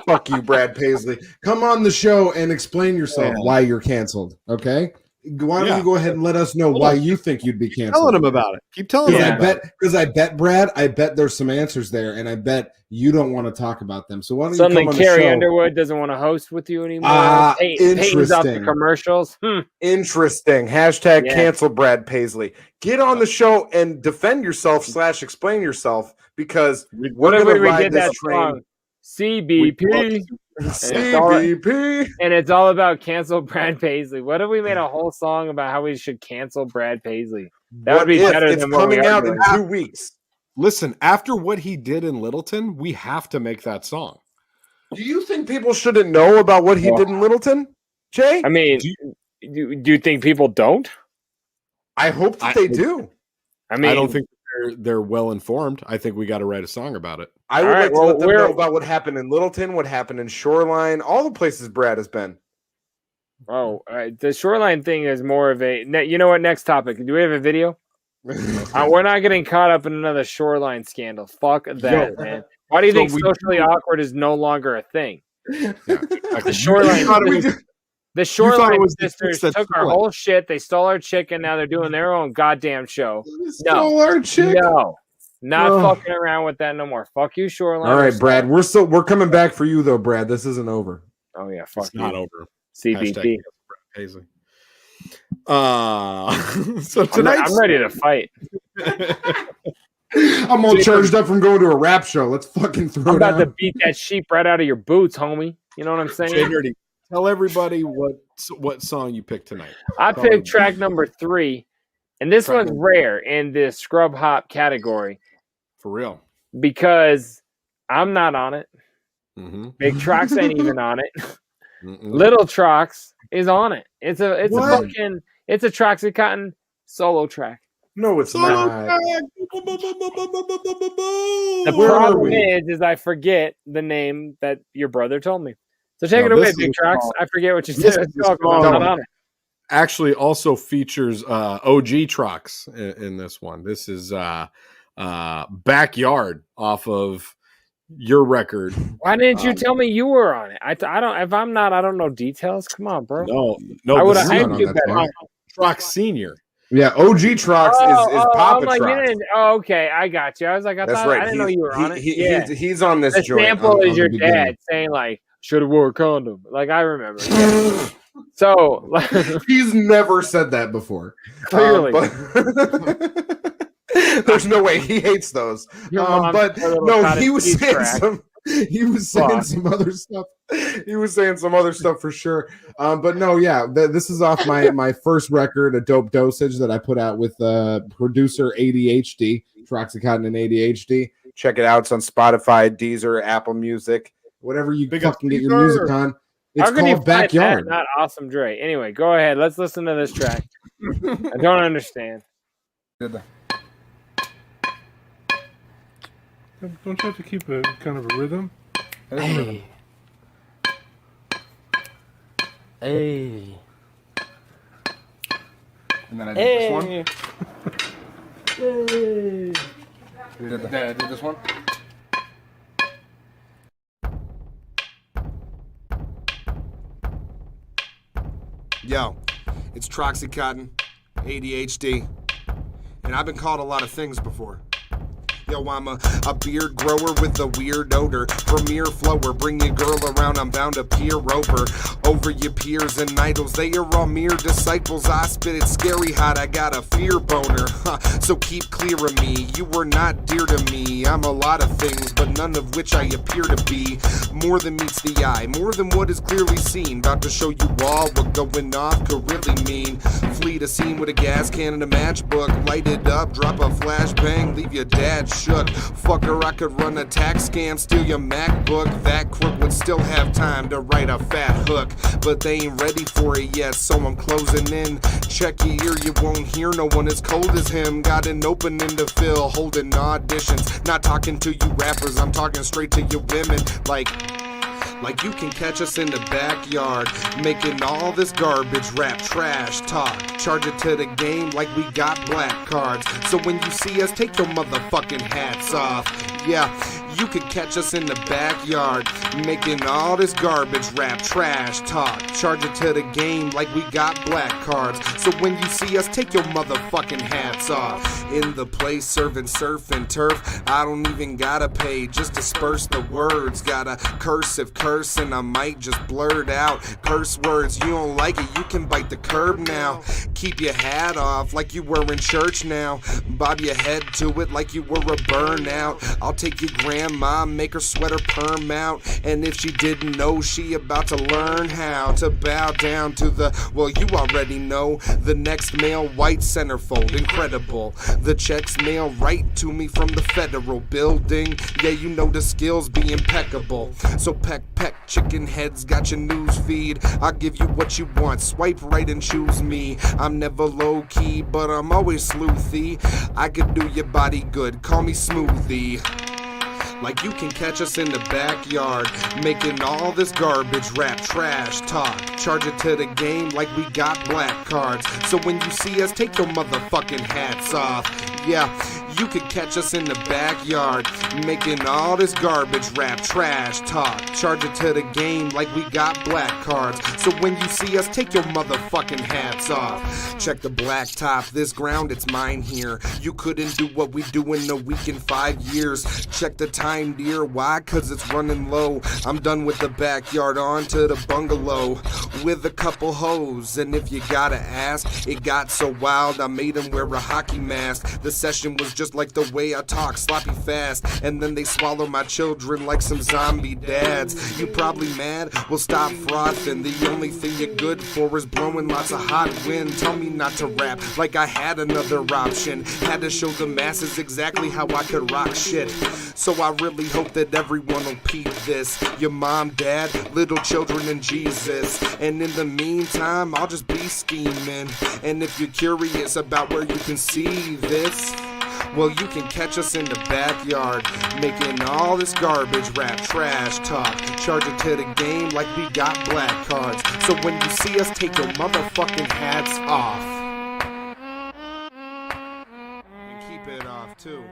Fuck you, Brad Paisley. Come on the show and explain yourself why you're canceled, okay? Why don't you go ahead and let us know why you think you'd be canceled?
Telling him about it. Keep telling him about it.
Because I bet, Brad, there's some answers there, and I bet you don't want to talk about them. So why don't
Something
you come on
Carrie
the show?
Underwood doesn't want to host with you anymore. Payton's off the commercials.
Interesting. Hashtag cancel Brad Paisley. Get on the show and defend yourself / explain yourself, because
What if we
ride
did
this
that
train.
song? CBP.
CBP.
And it's all about cancel Brad Paisley. What if we made a whole song about how we should cancel Brad Paisley? That would be better
It's
than what
coming
we are
out in
doing.
2 weeks.
Listen, after what he did in Littleton, we have to make that song.
Do you think people shouldn't know about what he did in Littleton, Jay?
I mean, do you think people don't?
I hope that they do.
I mean,
I don't think they're well informed. I think we got to write a song about it.
I would like to let them know about what happened in Littleton, what happened in Shoreline, all the places Brad has been.
Oh, the Shoreline thing is more of a. You know what? Next topic. Do we have a video? We're not getting caught up in another Shoreline scandal. Fuck that, man. Why do you think socially awkward is no longer a thing? The Shoreline sisters took our whole shit. They stole our chicken. Now they're doing their own goddamn show.
Stole our chicken?
No, not fucking around with that no more. Fuck you, Shoreline.
All right, Brad. We're coming back for you though, Brad. This isn't over.
Oh yeah, fuck
it's
you.
not over.
CBP.
Paisley. So tonight
I'm ready to fight.
I'm all charged up from going to a rap show. Let's fucking throw
I'm about
down.
to beat that sheep right out of your boots, homie. You know what I'm saying?
JDirty, tell everybody what song you picked tonight.
I picked track number 3, and this one's rare in the scrub hop category.
For real.
Because I'm not on it.
Mm-hmm.
Big Trox ain't even on it. Little Trox is on it. It's a Troxy Cotton solo track.
No, it's not.
The problem is I forget the name that your brother told me. So take it away, Big Trox. I forget what you said. Not on it.
Actually also features OG Trox in this one. This is Backyard off of your record.
Why didn't you tell me you were on it? I don't. If I'm not, I don't know details. Come on, bro.
No.
I would have hyped you better.
Trox Senior.
Yeah, OG Trox is Papa Trox.
Okay, I got you. I was like, I didn't know you were on it.
He's on this
the
joint.
sample is
on
your
the
dad
beginning.
saying like, should have wore a condom. Like I remember. Yeah. So
he's never said that before.
Clearly.
There's no way he hates those. But no, he was saying some other stuff. He was saying some other stuff for sure.
But no, yeah, this is off my first record, A Dope Dosage, that I put out with producer ADHD, Troxy Cotton and ADHD.
Check it out. It's on Spotify, Deezer, Apple Music,
whatever you fucking get your music on. It's called Backyard.
Not Awesome Dre. Anyway, go ahead. Let's listen to this track. I don't understand.
Don't you have to keep a kind of a rhythm?
Hey. Hey.
And then I did this one.
Hey.
I did this one.
Yo, it's Troxy Cotton, ADHD, and I've been called a lot of things before. Yo, I'm a beard grower with a weird odor. Premier flower, bring your girl around, I'm bound to peer over your peers and idols. They are all mere disciples. I spit it scary hot, I got a fear boner. So keep clear of me, you were not dear to me. I'm a lot of things, but none of which I appear to be. More than meets the eye, more than what is clearly seen. About to show you all what going off could really mean. Flee the scene with a gas can and a matchbook. Light it up, drop a flashbang, leave your dad shook. Fucker, I could run a tax scam, steal your MacBook. That crook would still have time to write a fat hook, but they ain't ready for it yet, so I'm closing in. Check your ear, you won't hear no one as cold as him. Got an opening to fill, holding auditions. Not talking to you rappers, I'm talking straight to you women. Like you can catch us in the backyard, making all this garbage rap trash talk. Charge it to the game like we got black cards. So when you see us, take your motherfucking hats off. Yeah, you could catch us in the backyard, making all this garbage rap trash talk. Charge it to the game like we got black cards. So when you see us, take your motherfucking hats off. In the place serving surf and turf, I don't even gotta pay, just disperse the words. Got a cursive curse and I might just blurt out curse words. You don't like it, you can bite the curb now. Keep your hat off like you were in church now. Bob your head to it like you were a burnout. I'll take your grandma, make her sweater perm out. And if she didn't know, she about to learn how to bow down to the, well, you already know, the next male white centerfold. Incredible. The checks mail right to me from the federal building. Yeah, you know the skills be impeccable. So peck, chicken heads got your news feed. I'll give you what you want, swipe right and choose me. I'm never low key, but I'm always sleuthy. I could do your body good, call me Smoothie. Like you can catch us in the backyard, making all this garbage rap trash talk. Charge it to the game like we got black cards. So when you see us, take your motherfucking hats off. Yeah, you could catch us in the backyard, making all this garbage rap trash talk. Charge it to the game like we got black cards. So when you see us, take your motherfucking hats off. Check the blacktop, this ground, it's mine here. You couldn't do what we do in a week in 5 years. Check the time, dear, why? Cause it's running low. I'm done with the backyard, on to the bungalow with a couple hoes. And if you gotta ask, it got so wild I made him wear a hockey mask. The session was just like the way I talk, sloppy fast. And then they swallow my children like some zombie dads. You probably mad? Well, stop frothing. The only thing you're good for is blowing lots of hot wind. Tell me not to rap like I had another option. Had to show the masses exactly how I could rock shit. So I really hope that everyone will peep this. Your mom, dad, little children, and Jesus. And in the meantime, I'll just be scheming. And if you're curious about where you can see this, well, you can catch us in the backyard, making all this garbage rap trash talk. Charge it to the game like we got black cards. So when you see us, take your motherfucking hats off. And keep it off, too.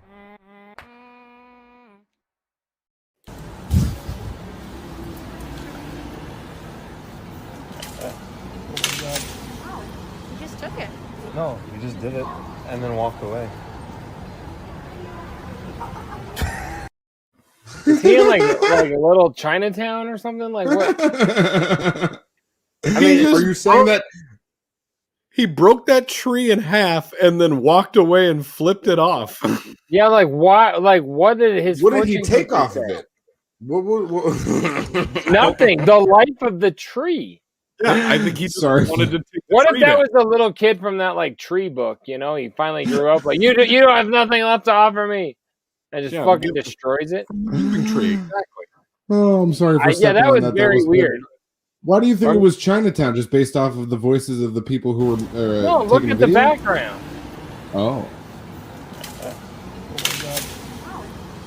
You just took it.
No, you just did it and then walked away.
Is he in like a little Chinatown or something? Like what?
I mean,
are you saying that
he broke that tree in half and then walked away and flipped it off?
Yeah, like why? Like what did his?
What did he take off of it? What?
Nothing. The life of the tree.
Yeah, I think he wanted to take.
What if that was the little kid from that like tree book? You know, he finally grew up like you don't have nothing left to offer me, and just fucking destroys it.
Tree, exactly.
Oh, I'm sorry for
yeah, that was very weird.
Why do you think it was Chinatown? Just based off of the voices of the people who were
no, look at the background.
Oh.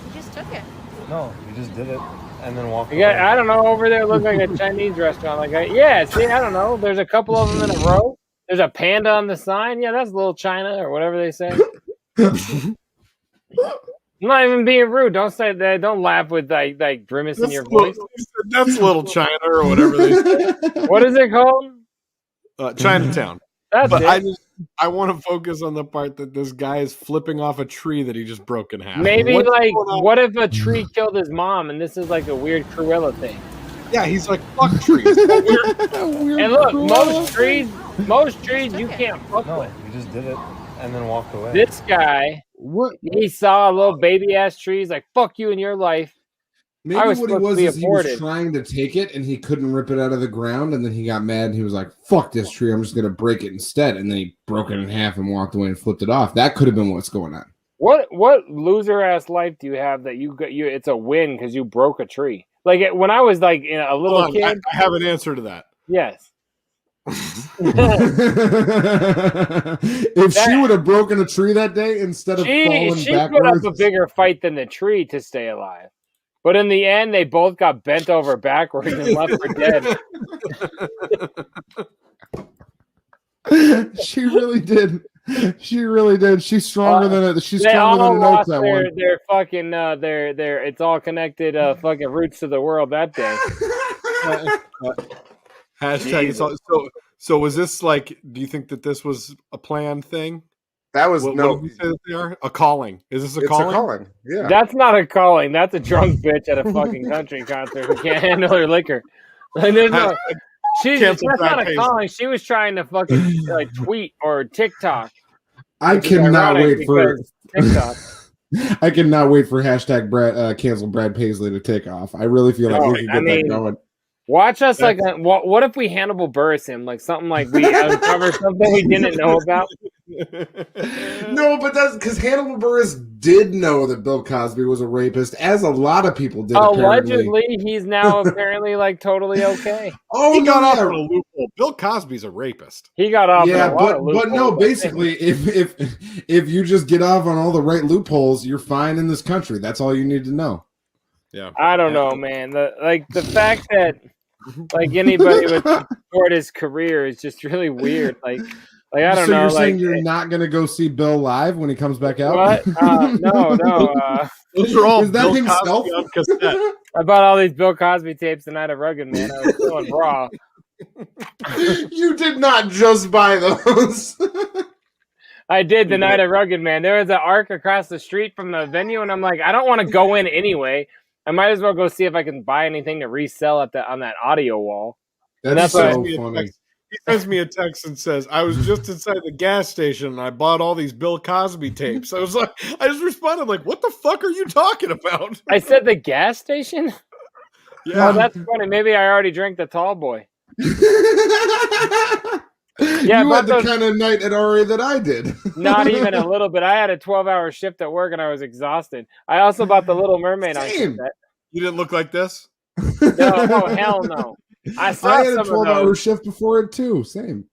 You just took it.
No, you just did it and then walked away.
Yeah, I don't know. Over there, look like a Chinese restaurant. Like, yeah, see, I don't know. There's a couple of them in a row. There's a panda on the sign. Yeah, that's Little China or whatever they say. I'm not even being rude. Don't say that. Don't laugh with like grimace in your voice.
That's Little China or whatever they say.
What is it called?
Chinatown.
That's
but
it.
I want to focus on the part that this guy is flipping off a tree that he just broke in half.
Maybe what if a tree killed his mom and this is like a weird Cruella thing?
Yeah, he's like, fuck trees.
And look, most trees you can't fuck with.
You just did it and then walked away.
This guy, he saw a little baby ass tree. He's like, fuck you in your life.
Maybe what he was is he was trying to take it and he couldn't rip it out of the ground, and then he got mad and he was like, fuck this tree, I'm just gonna break it instead. And then he broke it in half and walked away and flipped it off. That could have been what's going on.
What loser ass life do you have that you it's a win because you broke a tree? Like when I was like a little kid.
I have an answer to that.
Yes.
If she would have broken a tree that day instead of falling
she
backwards,
put up a bigger fight than the tree to stay alive. But in the end, they both got bent over backwards and left for dead.
She really did. She really did. She's stronger than it. She's
They
stronger
all
than an oak.
lost
That
their,
one.
their fucking their it's all connected fucking roots to the world that day.
Hashtag. So was this like? Do you think that this was a planned thing?
That was
What did we say that they are? A calling. Is this a calling?
A calling. Yeah.
That's not a calling. That's a drunk bitch at a fucking country concert who can't handle her liquor. Like, that's not a calling. She was trying to fucking tweet or TikTok.
I cannot wait for
TikTok.
I cannot wait for hashtag cancel Brad Paisley to take off. I really feel like we can get that going.
Watch us what if we Hannibal Buress him? Like something like we uncover something we didn't know about.
No, but that's because Hannibal Buress did know that Bill Cosby was a rapist, as a lot of people did.
Allegedly, he's now apparently like totally okay.
Oh,
he got off on a loophole. Bill Cosby's a rapist.
He got off.
Yeah, but no. Basically, if you just get off on all the right loopholes, you're fine in this country. That's all you need to know.
Yeah,
I don't know, man. The fact that like anybody would support his career is just really weird. Like I don't know.
So you're saying you're not going to go see Bill live when he comes back out?
What? No.
Those are all
is that
Bill
himself?
Cosby on cassette.
I bought all these Bill Cosby tapes the night of Rugged Man. I was feeling raw.
You did not just buy those.
I did the night of Rugged Man. There was an arc across the street from the venue, and I'm like, I don't want to go in anyway. I might as well go see if I can buy anything to resell on that audio wall.
That's so funny.
He sends me a text and says, I was just inside the gas station and I bought all these Bill Cosby tapes. I was like, I just responded like, what the fuck are you talking about?
I said the gas station?
Yeah.
Oh, that's funny. Maybe I already drank the tall boy.
Yeah, you had the kind of night at RA that I did.
Not even a little bit. I had a 12-hour shift at work and I was exhausted. I also bought the Little Mermaid on cassette.
You didn't look like this?
No, hell no. I
had a 12-hour shift before it too. Same.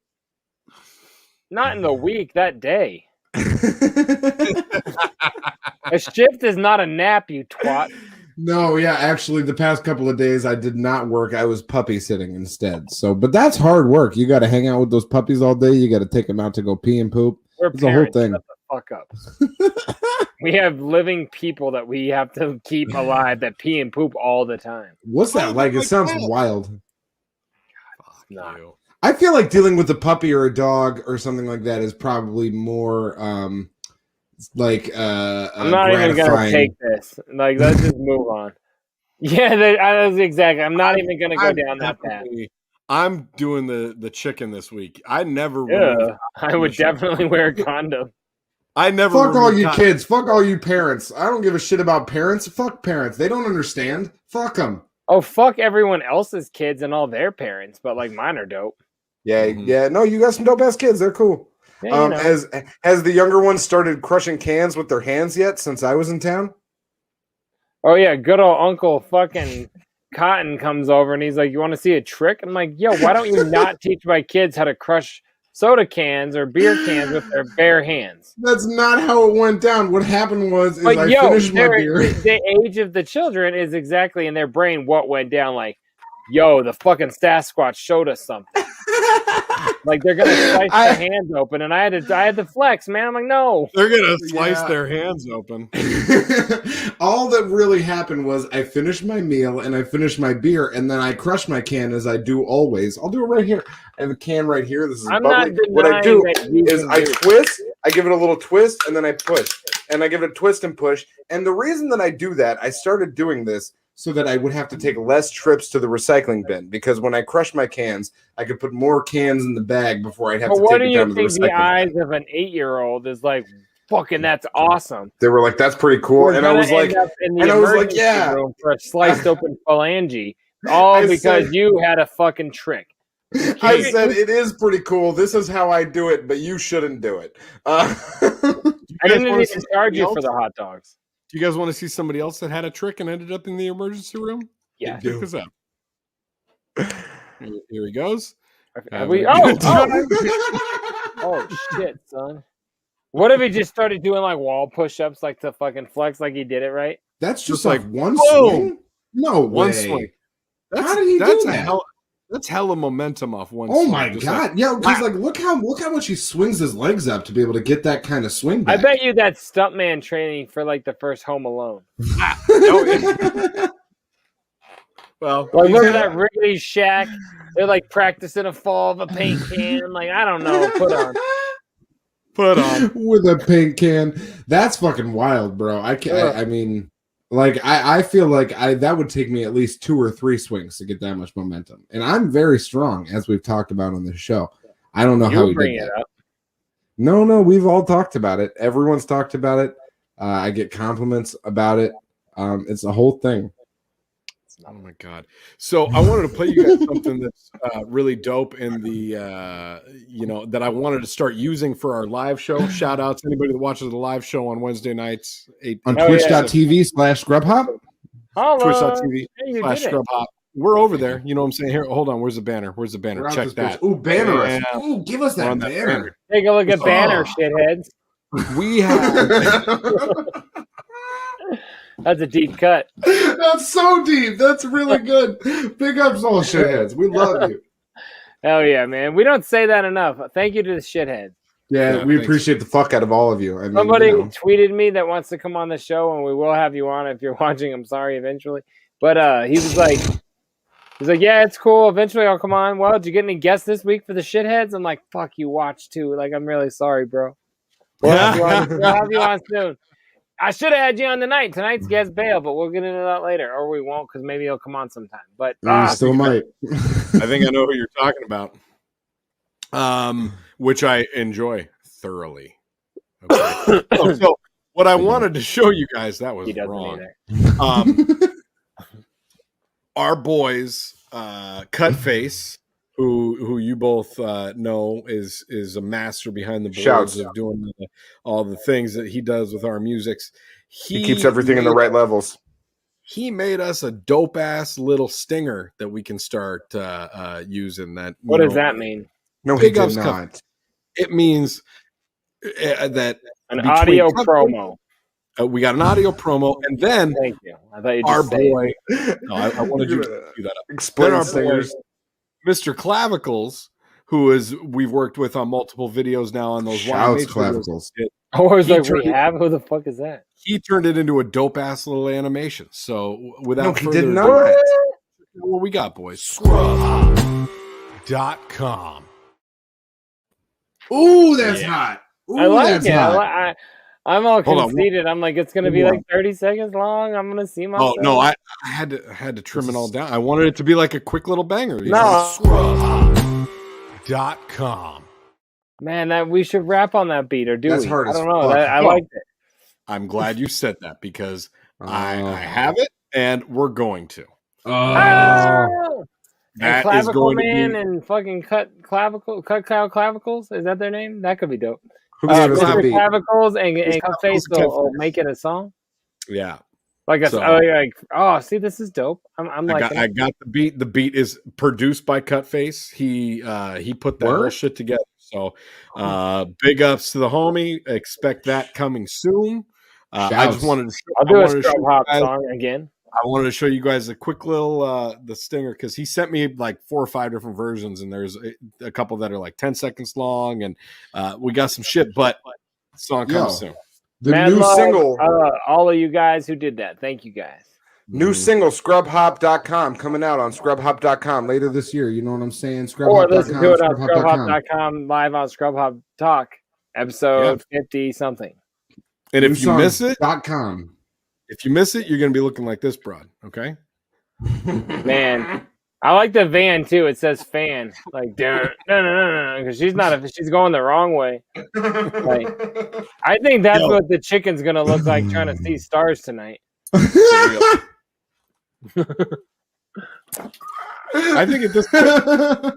Not in the week, that day. A shift is not a nap, you twat.
No, yeah, actually, the past couple of days I did not work. I was puppy sitting instead. So, but that's hard work. You got to hang out with those puppies all day. You got to take them out to go pee and poop. It's a whole thing.
Shut the fuck up. We have living people that we have to keep alive that pee and poop all the time.
What's that like? It sounds wild.
No.
I feel like dealing with a puppy or a dog or something like that is probably more
I'm not even gonna take this. Like, let's just move on. Yeah, that's exactly. I'm not even gonna go down that path.
I'm doing the chicken this week. I never.
Yeah, I would definitely wear a condom.
I never.
Fuck all you kids. Fuck all you parents. I don't give a shit about parents. Fuck parents. They don't understand. Fuck them.
Oh, fuck everyone else's kids and all their parents, but like mine are dope.
Yeah, yeah. No, you got some dope ass kids. They're cool.
Yeah,
Has the younger ones started crushing cans with their hands yet since I was in town?
Oh yeah, good old Uncle fucking Cotton comes over and he's like, "You want to see a trick?" I'm like, "Yo, why don't you not teach my kids how to crush soda cans or beer cans with their bare hands?"
That's not how it went down. What happened was I finished my beer.
The age of the children is exactly in their brain what went down. Like, yo, the fucking Sasquatch showed us something. Like they're gonna slice their hands open, and I had to flex, man. I'm like, no,
they're gonna slice their hands open.
All that really happened was I finished my meal and I finished my beer, and then I crushed my can as I do always. I'll do it right here. I have a can right here. This is bubbly. What I do is I twist. I give it a little twist, and then I push, and I give it a twist and push. And the reason that I do that, I started doing this so that I would have to take less trips to the recycling bin, because when I crush my cans, I could put more cans in the bag before I'd have to take it down to the recycling bin. What do you think the
eyes of an 8-year-old is like? Fucking, that's awesome.
They were like, "That's pretty cool," and I was like,
"Yeah," room for a sliced open phalange, all because you had a fucking trick.
I said it is pretty cool. This is how I do it, but you shouldn't do it.
I didn't even charge you for the hot dogs.
Do you guys want to see somebody else that had a trick and ended up in the emergency room?
Yeah,
check this out. Here he goes.
Oh shit, son. What if he just started doing like wall push-ups, like to fucking flex, like he did it right?
That's just like one swing. No
one
way.
Swing.
How did he do that?
That's hella momentum off one.
Oh
swing.
my god! Yeah, because like look how much he swings his legs up to be able to get that kind of swing back.
I bet you that's stuntman training for like the first Home Alone.
Well,
like look at that rickety shack. They're like practicing a fall of a paint can. Like I don't know. Put on
with a paint can. That's fucking wild, bro. I mean, like I feel like that would take me at least 2 or 3 swings to get that much momentum, and I'm very strong, as we've talked about on this show. I don't know how he did that. No, we've all talked about it. Everyone's talked about it. I get compliments about it. It's a whole thing.
Oh my god! So I wanted to play you guys something that's really dope in the that I wanted to start using for our live show. Shout out to anybody that watches the live show on Wednesday nights
on twitch.tv/scrubhop.
Twitch.tv/scrubhop. We're over there. You know what I'm saying? Here, hold on. Where's the banner? Check that.
Ooh, banner! Ooh, give us that banner.
Take a look at banner, shitheads.
We have.
That's a deep cut.
That's so deep. That's really good. Big ups, all shitheads. We love you.
Hell yeah, man. We don't say that enough. Thank you to the shitheads.
Yeah, we appreciate the fuck out of all of you. I mean,
somebody tweeted me that wants to come on the show, and we will have you on if you're watching. I'm sorry, eventually. But he was like, yeah, it's cool. Eventually, I'll come on. Well, did you get any guests this week for the shitheads? I'm like, fuck, you watch too. Like, I'm really sorry, bro. We'll have you on soon. I should have had you on tonight. Tonight's guest bail, but we'll get into that later, or we won't because maybe he'll come on sometime. But
still might.
I think I know who you're talking about. Which I enjoy thoroughly. Okay. So what I wanted to show you guys, that was wrong. Our boys, Cutface, who you both know is a master behind the boards of doing all the things that he does with our musics.
He keeps everything in the right levels.
He made us a dope ass little stinger that we can start using. That
what does that mean?
No, he did not.
It means that
an audio promo.
We got an audio promo, and then
thank you. I thought you just
our boy. No, I wanted you to do that.
Explain our singers.
Mr. Clavicles, we've worked with on multiple videos now on those
Clavicles.
I was like, we have? Who the fuck is that?
He turned it into a dope ass little animation. So without further
ado, what
we got, boys?
Scrubhop.com.
Ooh, that's hot. Ooh,
I like it. I'm all conceited. I'm like, it's gonna be like 30 seconds long. I'm gonna see myself.
Oh no, I had to trim it all down. I wanted it to be like a quick little banger.
Scrubhop.com.
Man, we should rap on that beat, or do
that's
we?
Hard
I
as
don't know.
fuck.
I liked it.
I'm glad you said that because I have it, and we're going to.
That is going to be and fucking cut clavicles. Is that their name? That could be dope. Mr. Clavicles and Cutface will make it a song.
Yeah,
see, this is dope. I'm like,
I got the beat. The beat is produced by Cutface. He put that whole shit together. So, big ups to the homie. Expect that coming soon. I just wanted to.
I'll do a Scrub Hop song again.
wanted to show you guys a quick little the stinger because he sent me like 4 or 5 different versions, and there's a couple that are like 10 seconds long, and we got some shit, but the song comes soon.
The new single.
All of you guys who did that, thank you guys.
New single, scrubhop.com, coming out on scrubhop.com later this year. You know what I'm saying?
Or listen to it on scrubhop.com, live on Scrubhop Talk, episode 50 something.
And if you miss it,
.com.
If you miss it, you're going to be looking like this, broad. Okay?
Man, I like the van too. It says fan. Like, no, because she's she's going the wrong way. Like, I think that's what the chicken's going to look like trying to see stars tonight.
I think at this point,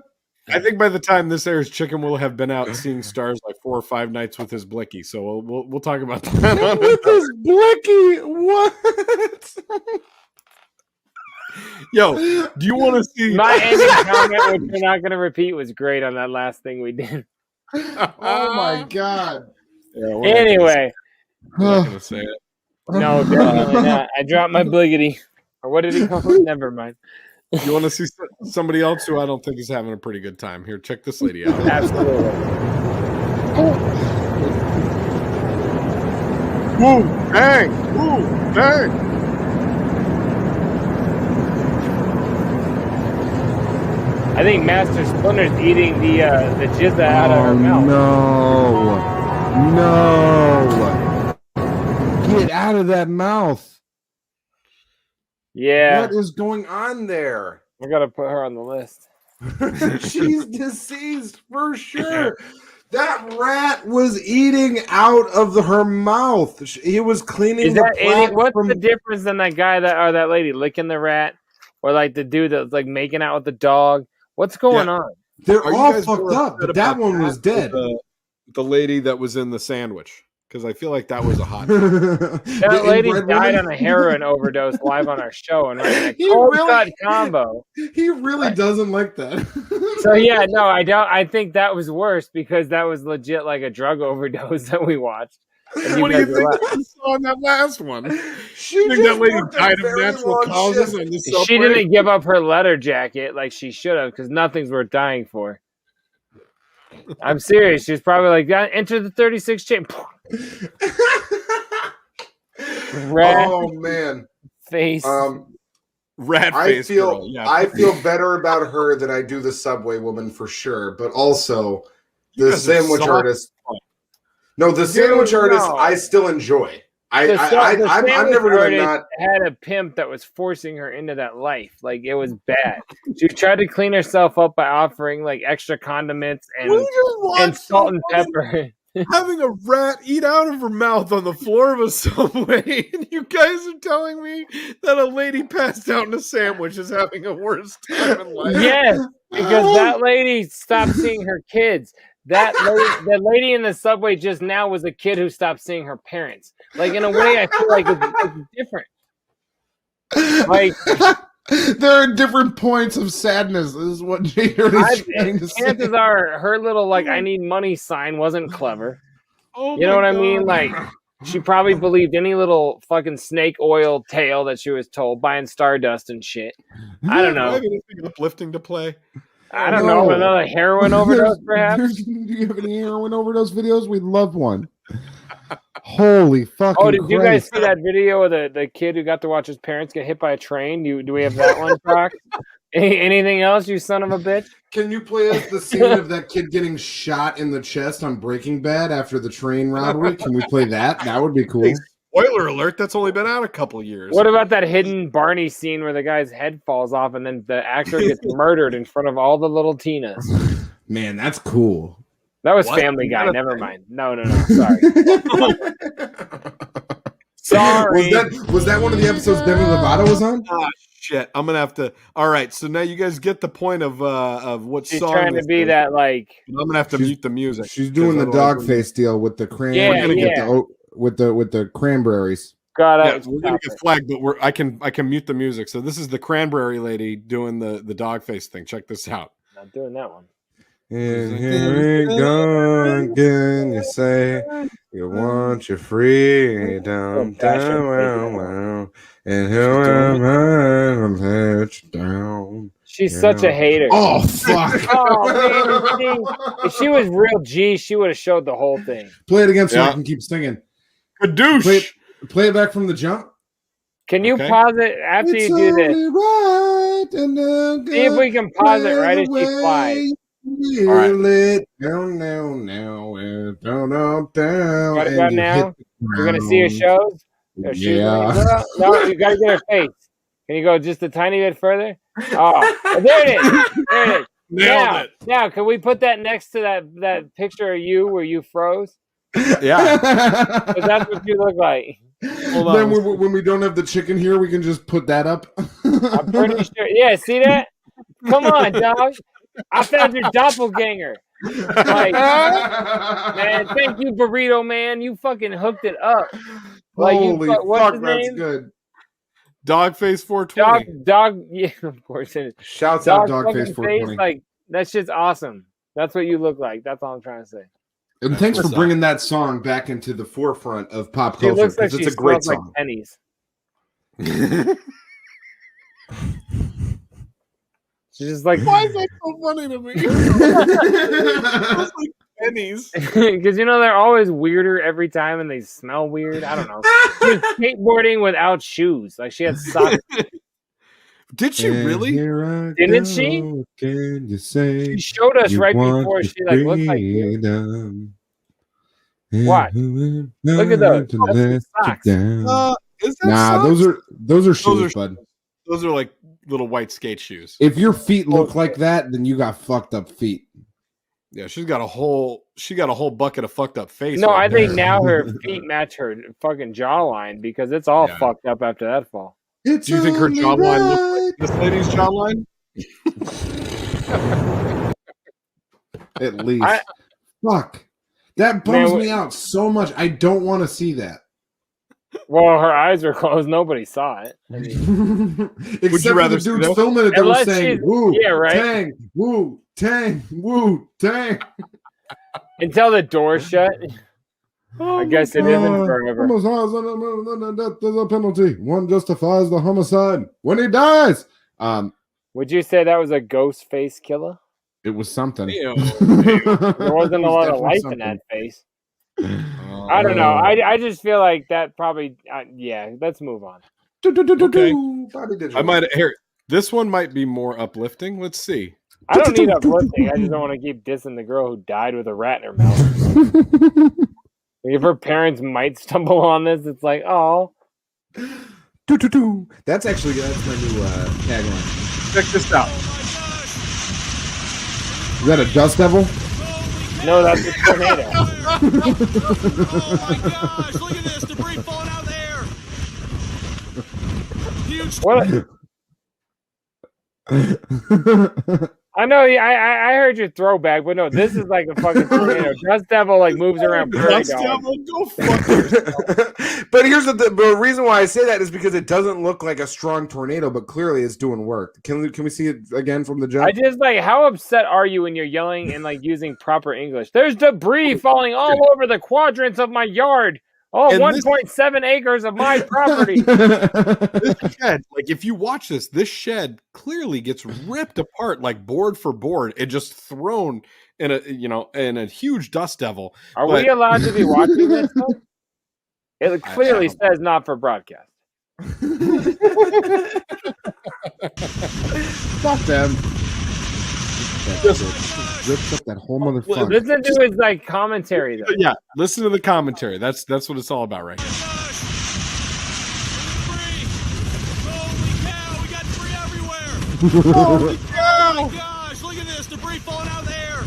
I think by the time this airs, Chicken will have been out seeing stars like 4 or 5 nights with his blicky. So we'll talk about that.
With his blicky, what?
Yo, do you want to see
my ending comment, which we're not going to repeat, was great on that last thing we did.
Oh my god!
Yeah,
anyway,
I'm not going to say it.
No, definitely not. I dropped my bliggity. Or what did he call it? Never mind.
You want to see somebody else who I don't think is having a pretty good time? Here, check this lady out.
Absolutely.
Woo, bang! Woo, bang!
I think Master Splinter's eating the jizza out of her mouth.
No. Get out of that mouth.
Yeah.
What is going on there?
I got to put her on the list.
She's deceased for sure. That rat was eating out of her mouth. He was cleaning
Is that what's the difference in that guy that lady licking the rat? Or like the dude that's like making out with the dog? What's going on?
They're all fucked up, but that one was dead.
The lady that was in the sandwich. Because I feel like that was a hot
that lady died on a heroin overdose live on our show and ran a cold cut combo.
He really doesn't like that.
So yeah, no, I don't. I think that was worse because that was legit like a drug overdose that we watched.
What do you think that saw on that last one? She think that lady died of natural causes on the subway?
She didn't give up her leather jacket like she should have because nothing's worth dying for. I'm serious. She's probably like, enter the 36 chain. Rat
oh man,
face.
Rat
face.
Girl. Yeah.
I feel better about her than I do the Subway woman for sure. But also the sandwich artist. No, the sandwich artist. I still enjoy. I'm never gonna not
had a pimp that was forcing her into that life. Like it was bad. She tried to clean herself up by offering like extra condiments and salt and pepper.
Having a rat eat out of her mouth on the floor of a Subway, and you guys are telling me that a lady passed out in a sandwich is having a worse time in life.
Yes, because that lady stopped seeing her kids. The lady in the Subway just now was a kid who stopped seeing her parents. Like in a way, I feel like it's different. Like
there are different points of sadness. This is what JDirty is trying to say.
Chances are her little like "I need money" sign wasn't clever. You know what I mean? Like she probably believed any little fucking snake oil tale that she was told, buying Stardust and shit. I don't know.
Do I have anything uplifting to play?
I don't know. Another heroin overdose, perhaps?
Do you have any heroin overdose videos? We'd love one. Holy fucking
Oh, did you guys
Christ.
see that video of the kid who got to watch his parents get hit by a train? Do we have that one, Trox? Anything else, you son of a bitch?
Can you play us the scene of that kid getting shot in the chest on Breaking Bad after the train robbery? Can we play that? That would be cool.
Hey, spoiler alert, that's only been out a couple years.
What about that hidden Barney scene where the guy's head falls off and then the actor gets murdered in front of all the little Tinas?
Man, that's cool.
That was Family Guy. Never mind. No. Sorry. Sorry.
Was that one of the episodes Demi Lovato was on?
Ah, shit. I'm gonna have to. All right. So now you guys get the point of what
She's
song.
trying to be that like.
I'm gonna have to mute the music.
She's doing the dog face deal with the with the cranberries.
God,
we're gonna get flagged, but I can mute the music. So this is the cranberry lady doing the dog face thing. Check this out.
Not doing that one.
And here we go again. You say you want your freedom, down, and here am I to let you down.
She's such a hater.
Oh fuck!
Oh man, if she was real G, she would have showed the whole thing.
Play it again so I can keep singing.
Kadoosh.
Play it back from the jump.
Can you pause it after you do this?
Right,
see if we can pause it right as she flies.
All right. Down, down.
Gotta go now. We're gonna see her shows.
Yeah.
No, you gotta get her face. Can you go just a tiny bit further? Oh, there it is. There it is.
Nailed it.
Now, can we put that next to that picture of you where you froze?
Yeah.
Because that's what you look like.
Then when we don't have the chicken here, we can just put that up.
I'm pretty sure. Yeah, see that? Come on, dog. I found your doppelganger. Like, man, thank you, Burrito Man. You fucking hooked it up. Like,
Holy
what's his
that's
name?
good.
Dogface 420.
Dog. Yeah, of course it is.
Shouts out Dogface
fucking
420.
face, like, that's just awesome. That's what you look like. That's all I'm trying to say.
And thanks for bringing that song back into the forefront of pop
She
culture
looks like
because
she
it's a great
smells
song.
like pennies. She's just like,
why is that so funny to me? It's like pennies.
Because they're always weirder every time, and they smell weird. I don't know. She was skateboarding without shoes. Like she had socks.
Did she really?
Didn't she?
Can you say
she showed us right before she like looked like you. What? Look at those. That's socks.
Is that
nah,
socks?
those are shoes, bud.
Those are like little white skate shoes.
If your feet look like that, then you got fucked up feet.
Yeah, she got a whole bucket of fucked up face.
No,
right
I think
there.
now her feet match her fucking jawline because it's all fucked up after that fall.
Do you think her jawline looks like this lady's jawline?
At least. Fuck. That bums me out so much. I don't want to see that.
Well, her eyes were closed. Nobody saw it. I mean,
Except for the dudes filming it that was saying, woo,
yeah, right?
tang, woo, tang, woo, tang.
Until the door shut. I guess it isn't forever.
There's a penalty. One justifies the homicide when he dies.
Would you say that was a ghost face killer?
It was something.
There wasn't a lot of life in that face. I don't know. I just feel like that probably. Yeah, let's move on.
Okay. I might here. This one might be more uplifting. Let's see.
I don't need uplifting. I just don't want to keep dissing the girl who died with a rat in her mouth. If her parents might stumble on this, it's like, oh.
That's my new tagline.
Check this out.
Is that a dust devil?
No, that's a tornado.
Oh my gosh, look at this debris falling out there. Huge.
What? I know. I heard your throwback, but no, this is like a fucking tornado. Dust devil like moves around.
Dust devil, go fuck yourself.
But here's the reason why I say that is because it doesn't look like a strong tornado, but clearly it's doing work. Can we see it again from the jump?
I just like, how upset are you when you're yelling and like using proper English? There's debris falling all over the quadrants of my yard. Oh, 1.7 acres of my property.
This shed, like if you watch this shed clearly gets ripped apart like board for board and just thrown in a huge dust devil.
Are we allowed to be watching this? It clearly says not for broadcast.
Fuck them. Just ripped up that whole motherfucker.
Listen to his like commentary though.
Yeah, listen to the commentary. That's what it's all about right here.
Holy cow! Oh my gosh, look at this debris falling out there.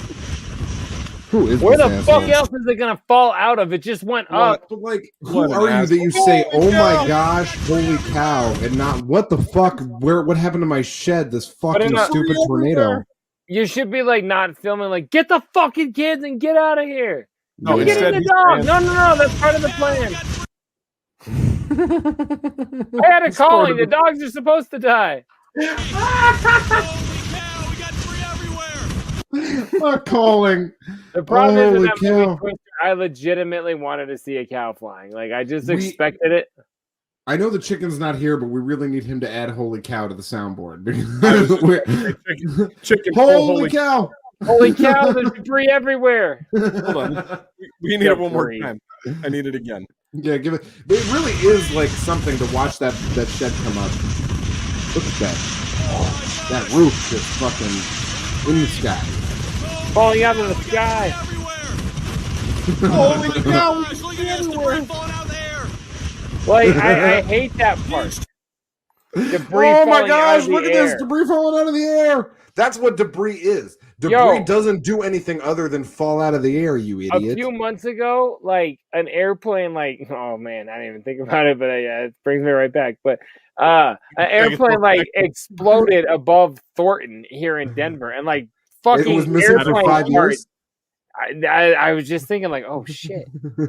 Who is
Where
this
the
asshole?
fuck else is it gonna fall out of? It just went up.
But like, who are you that you say, "Oh my gosh, holy cow," and not what the fuck? What happened to my shed? This fucking stupid tornado.
You should be like not filming. Like, get the fucking kids and get out of here.
No,
Get in the dog. No. That's part of the plan. I had a calling. The dogs are supposed to die.
Not calling.
The problem is in
Holy
that
cow.
movie Twister, I legitimately wanted to see a cow flying. Like I just expected it.
I know the chicken's not here, but we really need him to add "Holy cow" to the soundboard.
Chicken.
Holy cow!
Holy cow! There's debris everywhere.
Hold on. We need it one more time. I need it again.
Yeah, give it. It really is like something to watch that shed come up. Look at that. That roof just fucking in the sky.
Falling out of the sky.
Holy cow!
Everywhere.
Like I hate that part. Debris
Oh my
falling out
gosh!
of the
Look at
air.
this debris falling out of the air. That's what debris is. Debris doesn't do anything other than fall out of the air. You
A
idiot.
few months ago, like an airplane, like oh man, I didn't even think about it, but yeah, it brings me right back. But an airplane like exploded above Thornton here in Denver, and like fucking
It was missing for 5 years.
I was just thinking like, oh shit.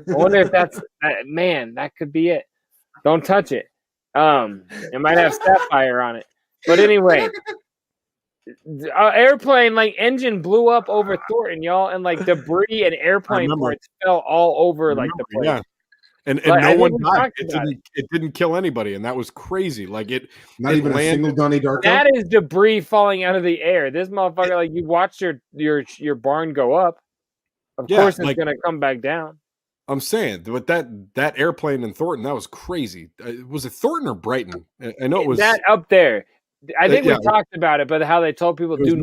I wonder if that's man. That could be it. Don't touch it. It might have sapphire on it. But anyway, airplane like engine blew up over Thornton, y'all, and like debris and airplane parts fell all over like the place.
Yeah. And
Like,
no one died.
talked about
It didn't kill anybody, and that was crazy. Like
Not even a single Donnie Darko.
That is debris falling out of the air. This motherfucker, like you watched your barn go up. Of course, it's gonna come back down.
I'm saying, but that airplane in Thornton, that was crazy. Was it Thornton or Brighton? I know it was
that up there. I think
yeah.
we talked about it, but how they told people do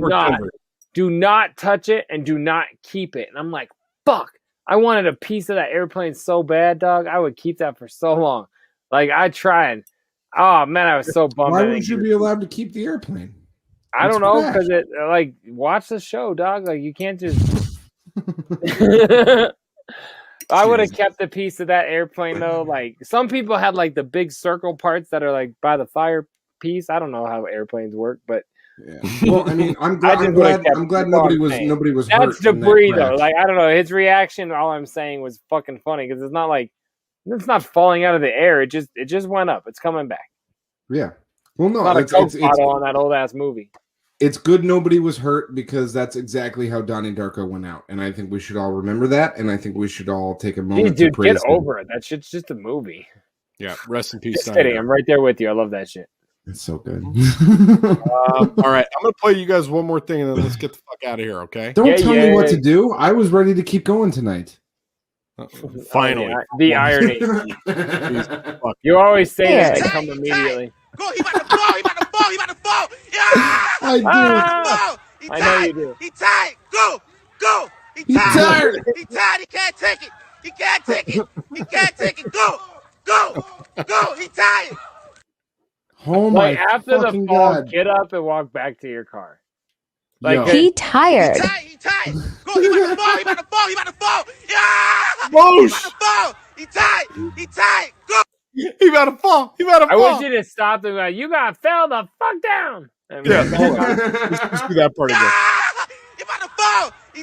not touch it and do not keep it. And I'm like, fuck. I wanted a piece of that airplane so bad, dog. I would keep that for so long. Like I tried. Oh man, I was so bummed.
Why would you be allowed to keep the airplane?
I don't know, because it like watch the show, dog. Like you can't just. I would have kept a piece of that airplane though. Like some people had like the big circle parts that are like by the fire piece. I don't know how airplanes work, but
yeah. Well, I mean, I'm glad nobody was hurt.
That's debris though. Like I don't know. His reaction, all I'm saying, was fucking funny because it's not falling out of the air. It just went up. It's coming back.
Yeah. Well, no,
not a Coke bottle on that old ass movie.
It's good nobody was hurt because that's exactly how Donnie Darko went out, and I think we should all remember that, and I think we should all take a moment to praise
get over it. That shit's just a movie.
Yeah, rest in peace.
Just kidding. I'm right there with you. I love that shit.
It's so good.
All right, I'm gonna play you guys one more thing, and then let's get the fuck out of here. Okay?
Don't tell me what to do. I was ready to keep going tonight.
Finally,
the irony. You always say that and come immediately.
Go, he about to fall, he about to fall, he about to fall. Yeah!
I do.
I know you do.
He tired. Go. He tired. He tired. He can't take it. He can't take it. He can't take it. Go. He tired.
Oh my
like after the fall,
God.
get up and walk back to your car.
Like he tired.
He tired. Go, he about to fall, he about to fall, he about to fall. Yeah!
Whoosh.
He about to fall. He tired. Go.
He about to fall.
I wish you to stop and be like, you got fell the fuck down.
Yeah, let's do that part again.
He about to fall. He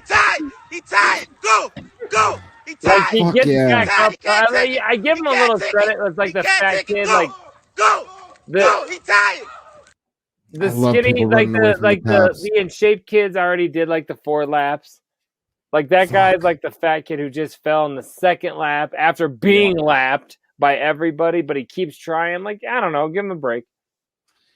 tired. Go. He tired.
Like he gets back up. I give him a little credit. It's like the fat kid, like
go. He tired.
The skinny, like the in shape kids already did like the 4 laps. Like that guy's like the fat kid who just fell in the second lap after being lapped by everybody, but he keeps trying. Like, I don't know, give him a break.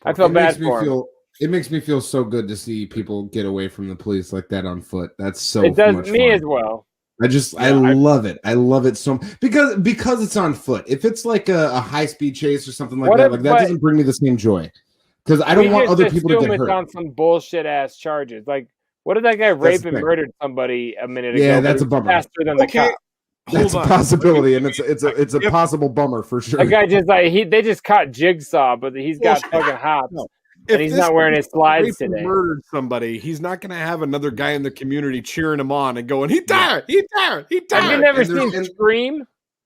I feel bad for him.
It makes me feel so good to see people get away from the police like that on foot. That's so
it does
much
me
fun.
as well.
I love it. I love it so because it's on foot. If it's like a high speed chase or something like that doesn't bring me the same joy. Because I don't want other people to get hurt.
On some bullshit ass charges. Like, what if that guy raped and murdered somebody a minute ago?
Yeah, that's a bummer.
Faster than the cop.
That's a possibility, and it's a possible bummer for sure.
That guy just they just caught Jigsaw, but he's got fucking hops. And he's not wearing his slides today.
Murdered somebody. He's not going to have another guy in the community cheering him on and going, "He tired. He tired. He tired."
Have you never seen Scream?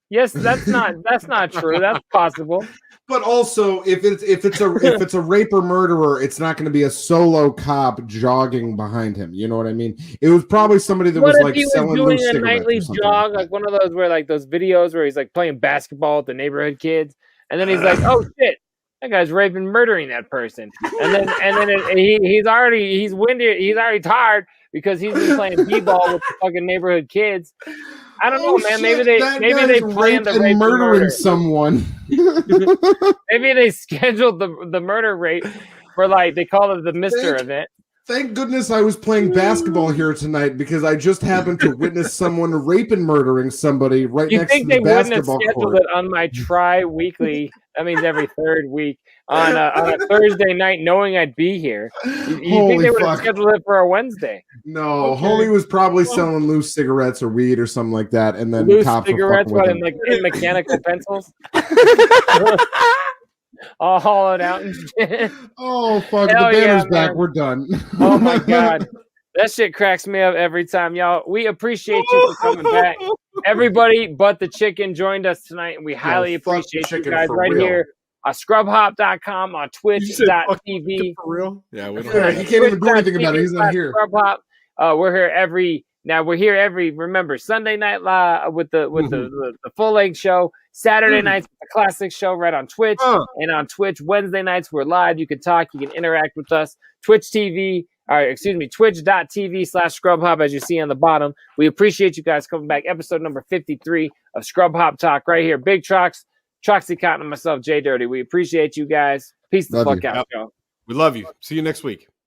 Yes, that's not true. That's possible.
But also, if it's a rape or murderer, it's not going to be a solo cop jogging behind him. You know what I mean? It was probably somebody that was like selling
doing
loose
a
cigarettes
nightly
or something.
jog, like one of those where like those videos where he's like playing basketball with the neighborhood kids, and then he's like, "Oh shit, that guy's raping, murdering that person," and then he's already winded, he's already tired because he's been playing b-ball with the fucking neighborhood kids. I don't know, man.
Shit,
Maybe they planned the rape and
murdering
murder.
someone.
Maybe they scheduled the murder rape for they call it the Mr. event.
Thank goodness I was playing basketball here tonight because I just happened to witness someone rape and murdering somebody right next to the basketball
scheduled
court.
it on my tri-weekly? That means every third week on a Thursday night, knowing I'd be here. You think they would have scheduled it for a Wednesday?
No, Homie was probably selling loose cigarettes or weed or something like that, and then
Loose
cops
cigarettes,
were fucking
what,
with him.
in mechanical pencils, all hollowed out and shit.
Oh fuck!
Hell
the banner's
yeah,
back.
man.
We're done.
Oh my god, that shit cracks me up every time, y'all. We appreciate you for coming back. Everybody but the chicken joined us tonight, and we highly appreciate you guys right here on scrubhop.com, on twitch.tv.
For real? Yeah, we don't.
Yeah, he can't even do anything about it. He's not here.
Scrubhop. We're here every remember Sunday night live with the full length show, Saturday nights with the classic show right on Twitch, and on Twitch Wednesday nights we're live. You can talk, you can interact with us. Twitch.tv /ScrubHop, as you see on the bottom. We appreciate you guys coming back. Episode number 53 of Scrub Hop Talk right here. Big Trox, Troxy Cotton, and myself, JDirty. We appreciate you guys. Peace the fuck out, y'all.
We love you. See you next week.